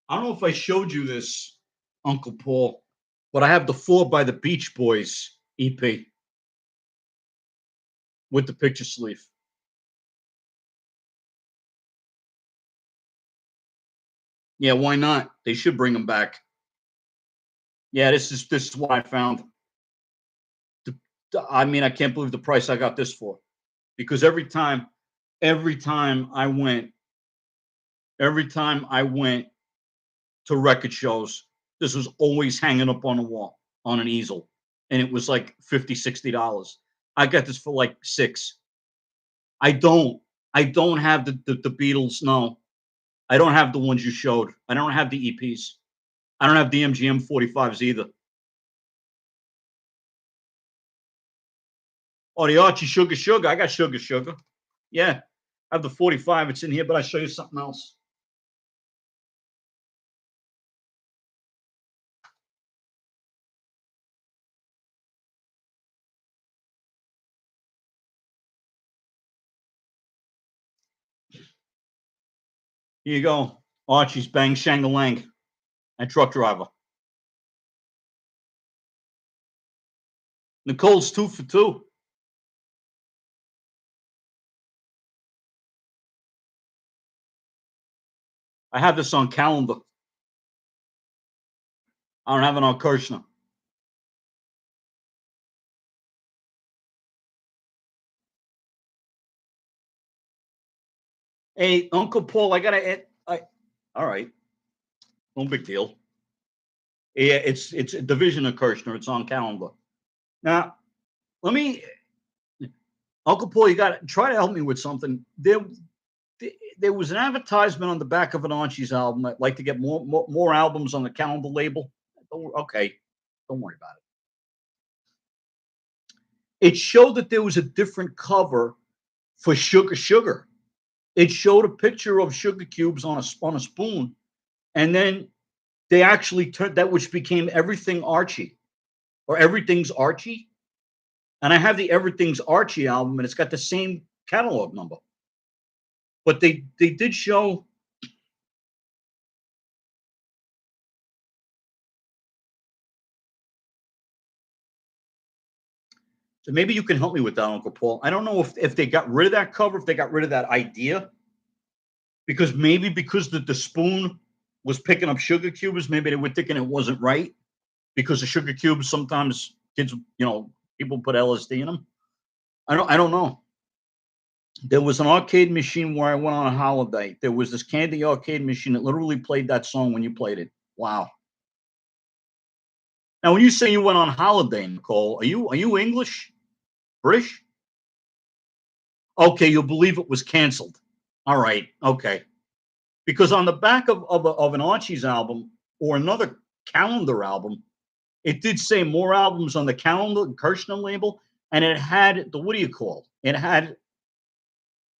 I don't know if I showed you this, Uncle Paul, but I have the Four by the Beach Boys EP with the picture sleeve. Yeah, why not? They should bring them back. Yeah, this is what I found. The, I mean, I can't believe the price I got this for because every time I went, every time I went to record shows, this was always hanging up on a wall on an easel, and it was like 50, $60. I got this for like six. I don't. I don't have the Beatles. No, I don't have the ones you showed. I don't have the EPs. I don't have the MGM 45s either. Oh, the Archie Sugar Sugar. I got Sugar Sugar. Yeah, I have the 45. It's in here, but I'll show you something else. Here you go. Archie's Bang Shangalang and Truck Driver. Nicole's 2 for 2. I have this on calendar. I don't have it on Kirshner. Hey, Uncle Paul, I gotta. All right, no big deal. Yeah, it's a division of Kirshner. It's on calendar. Now, let me, Uncle Paul, you got to try to help me with something. There was an advertisement on the back of an Archie's album. I'd like to get more albums on the calendar label. Okay, don't worry about it. It showed that there was a different cover for Sugar Sugar. It showed a picture of sugar cubes on a spoon, and then they actually turned that, which became Everything Archie or Everything's Archie. And I have the Everything's Archie album, and it's got the same catalog number. But they did show. So maybe you can help me with that, Uncle Paul. I don't know if they got rid of that cover, if they got rid of that idea. because maybe because the spoon was picking up sugar cubes, maybe they were thinking it wasn't right because the sugar cubes sometimes kids, people put LSD in them. I don't know. There was an arcade machine where I went on a holiday. There was this candy arcade machine that literally played that song when you played it. Wow. Now, when you say you went on holiday, Nicole, are you English? British? Okay, you'll believe it was canceled. All right, okay. Because on the back of an Archie's album or another calendar album, it did say more albums on the calendar Kirshner label, and it had the what do you call? It had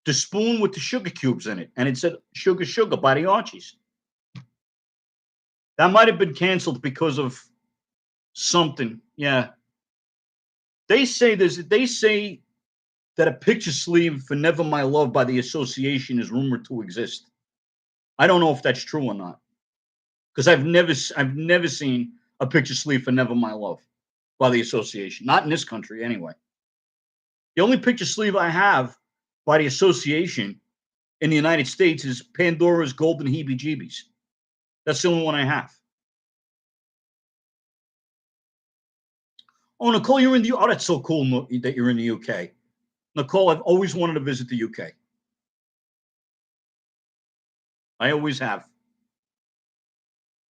the spoon with the sugar cubes in it, and it said "Sugar Sugar" by the Archies. That might have been canceled because of something. Yeah, they say that a picture sleeve for "Never My Love" by the Association is rumored to exist. I don't know if that's true or not because I've never seen a picture sleeve for "Never My Love" by the Association. Not in this country, anyway. The only picture sleeve I have by the Association in the United States is Pandora's Golden Heebie-Jeebies. That's the only one I have. Oh, Nicole, you're in the. Oh, that's so cool that you're in the UK. Nicole, I've always wanted to visit the UK. I always have.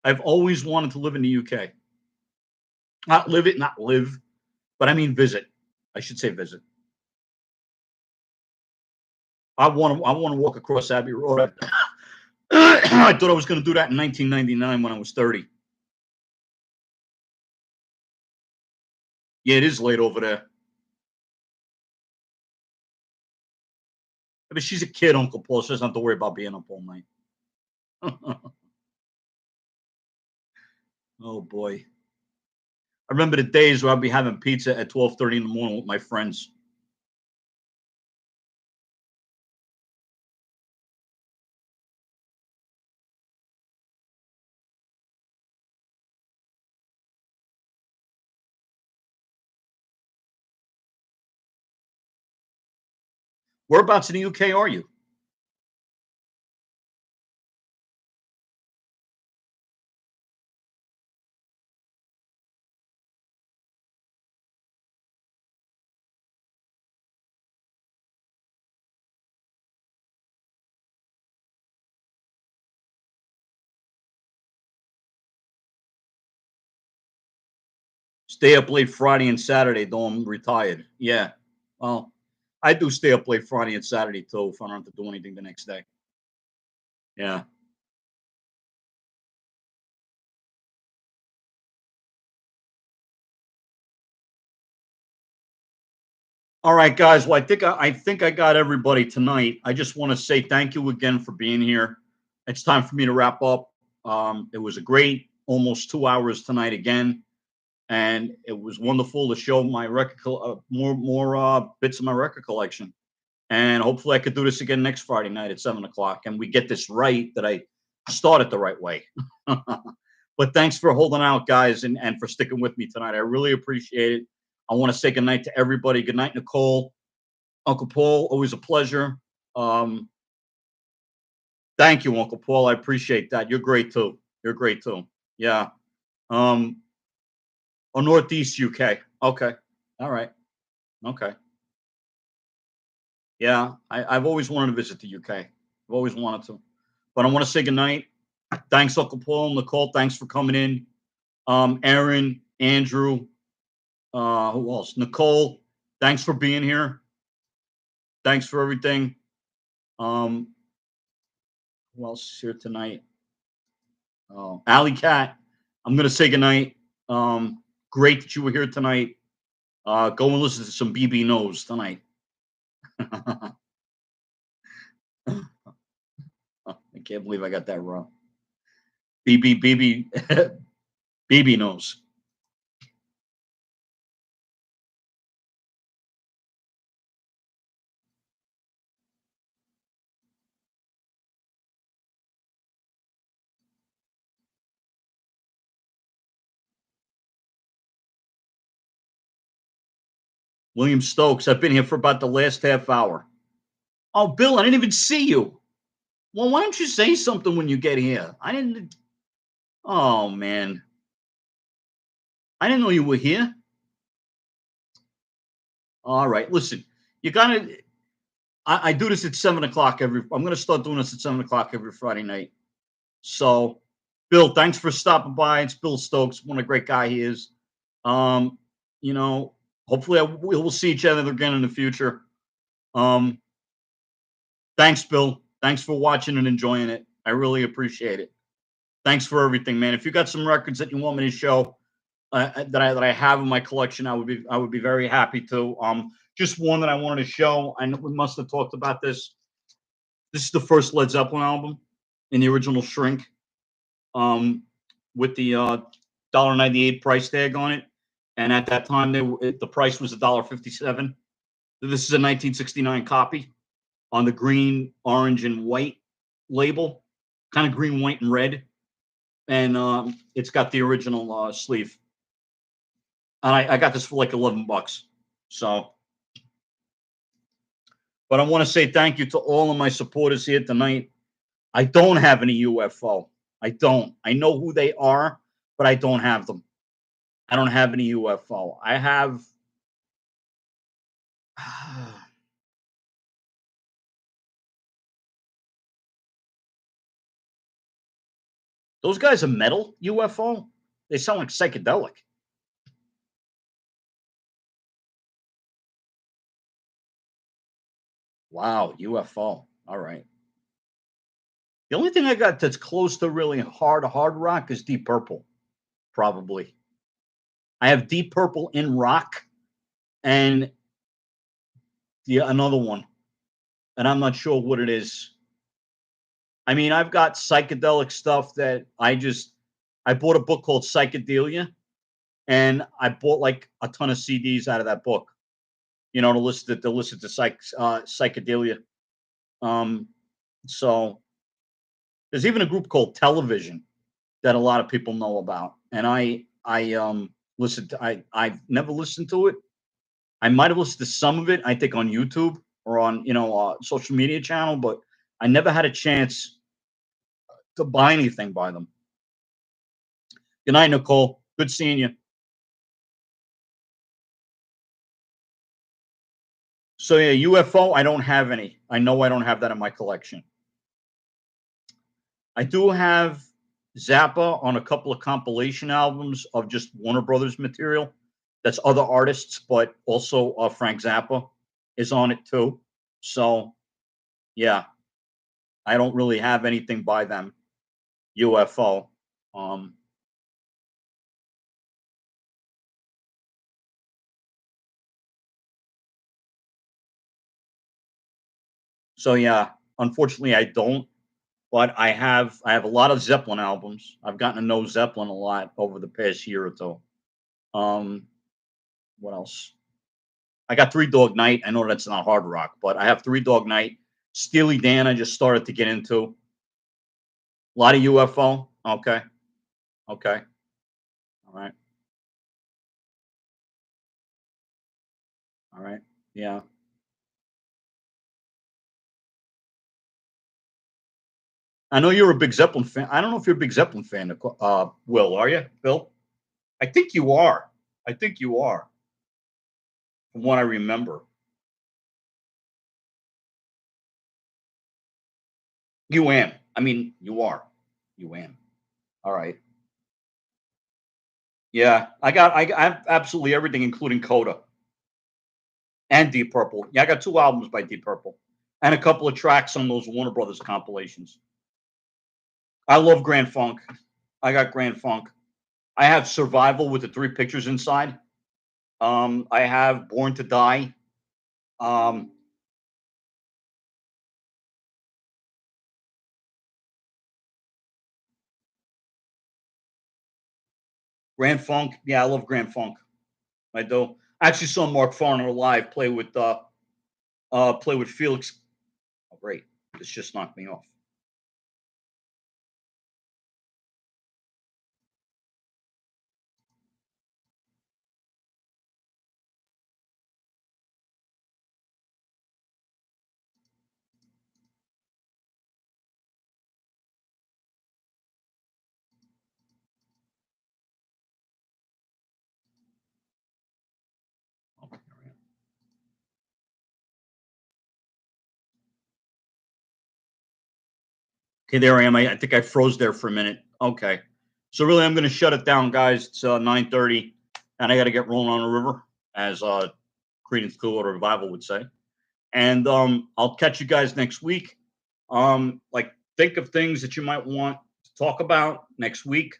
I've always wanted to live in the UK. Not live, but I mean visit. I should say visit. I want to walk across Abbey Road. I thought I was going to do that in 1999 when I was 30. Yeah, it is late over there. But she's a kid, Uncle Paul. She doesn't have to worry about being up all night. Oh boy. I remember the days where I'd be having pizza at 12:30 in the morning with my friends. Whereabouts in the UK are you? Stay up late Friday and Saturday, though I'm retired. Yeah. Well, I do stay up late Friday and Saturday too if I don't have to do anything the next day. Yeah. All right, guys. Well, I think I got everybody tonight. I just want to say thank you again for being here. It's time for me to wrap up. It was a great almost 2 hours tonight again, and it was wonderful to show my more bits of my record collection. And hopefully, I could do this again next Friday night at 7 o'clock, and we get this right. That I start it the right way. But thanks for holding out, guys, and for sticking with me tonight. I really appreciate it. I want to say good night to everybody. Good night, Nicole. Uncle Paul, always a pleasure. Um, Thank you, Uncle Paul. I appreciate that. You're great too. You're great too. Yeah. Um, or Northeast UK. Okay. All right. Okay. Yeah. I've always wanted to visit the UK. I've always wanted to. But I want to say good night. Thanks, Uncle Paul. Nicole, thanks for coming in. Aaron, Andrew, who else? Nicole, thanks for being here. Thanks for everything. Um, who else is here tonight? Oh, Alley Cat. I'm gonna say goodnight. Great that you were here tonight. Go and listen to some BB Knows tonight. I can't believe I got that wrong. BB BB Knows. William Stokes. I've been here for about the last half hour. Oh, Bill, I didn't even see you. Well, why don't you say something when you get here? I didn't. Oh man, I didn't know you were here. All right, listen, you gotta. I do this at 7 o'clock every. I'm gonna start doing this at 7 o'clock every Friday night. So, Bill, thanks for stopping by. It's Bill Stokes. What a great guy he is. Um, you know, hopefully we'll see each other again in the future. Um, thanks, Bill. Thanks for watching and enjoying it. I really appreciate it. Thanks for everything, man. If you got some records that you want me to show that I have in my collection, I would be very happy to. Just one that I wanted to show. I know we must have talked about this. This is the first Led Zeppelin album in the original shrink, um, with the $1.98 price tag on it. And at that time, the price was $1.57. This is a 1969 copy on the green, orange, and white label, kind of green, white, and red. And it's got the original sleeve. And I got this for like $11. So, but I want to say thank you to all of my supporters here tonight. I don't have any UFO. I don't. I know who they are, but I don't have them. I don't have any UFO. I have. Those guys are metal UFO. They sound like psychedelic. Wow, UFO. All right. The only thing I got that's close to really hard rock is Deep Purple, probably. I have Deep Purple in rock and another one, and I'm not sure what it is. I mean, I've got psychedelic stuff that I bought a book called Psychedelia, and I bought like a ton of CDs out of that book, to listen to psychedelia. Um, so there's even a group called Television that a lot of people know about, and I listened to I've never listened to it. I might have listened to some of it, I think on YouTube or on social media channel, but I never had a chance to buy anything by them. Good night, Nicole. Good seeing you. So yeah, UFO. I don't have any. I know I don't have that in my collection. I do have Zappa on a couple of compilation albums of just Warner Brothers material. That's other artists, but also Frank Zappa is on it too. So yeah, I don't really have anything by them. UFO. Um, so yeah, unfortunately, I don't. But I have a lot of Zeppelin albums. I've gotten to know Zeppelin a lot over the past year or so. Um, what else? I got Three Dog Night. I know that's not hard rock, but I have Three Dog Night. Steely Dan, I just started to get into. A lot of UFO. Okay. Okay. All right. All right. Yeah. I know you're a big Zeppelin fan. I don't know if you're a big Zeppelin fan, Will, are you, Bill? I think you are. I think you are, from what I remember. You am. I mean, you are. You am. All right. Yeah, I have absolutely everything, including Coda and Deep Purple. Yeah, I got 2 albums by Deep Purple and a couple of tracks on those Warner Brothers compilations. I love Grand Funk. I got Grand Funk. I have Survival with the 3 pictures inside. I have Born to Die. Um, Grand Funk. Yeah, I love Grand Funk. I do. I actually saw Mark Farner live play with Felix. Oh, great. This just knocked me off. Okay, there I am. I think I froze there for a minute. Okay. So really, I'm going to shut it down, guys. It's 9:30, and I got to get rolling on the river, as Creedence Clearwater Revival would say. And I'll catch you guys next week. Like, think of things that you might want to talk about next week.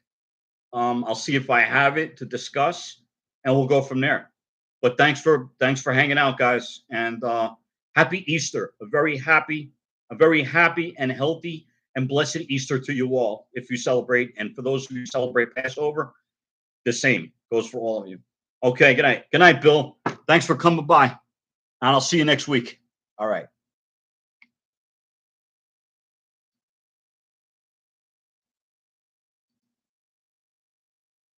I'll see if I have it to discuss, and we'll go from there. But thanks for hanging out, guys, and happy Easter. A very happy and healthy and blessed Easter to you all, if you celebrate. And for those of you who celebrate Passover, the same goes for all of you. Okay, good night. Good night, Bill. Thanks for coming by, and I'll see you next week. All right.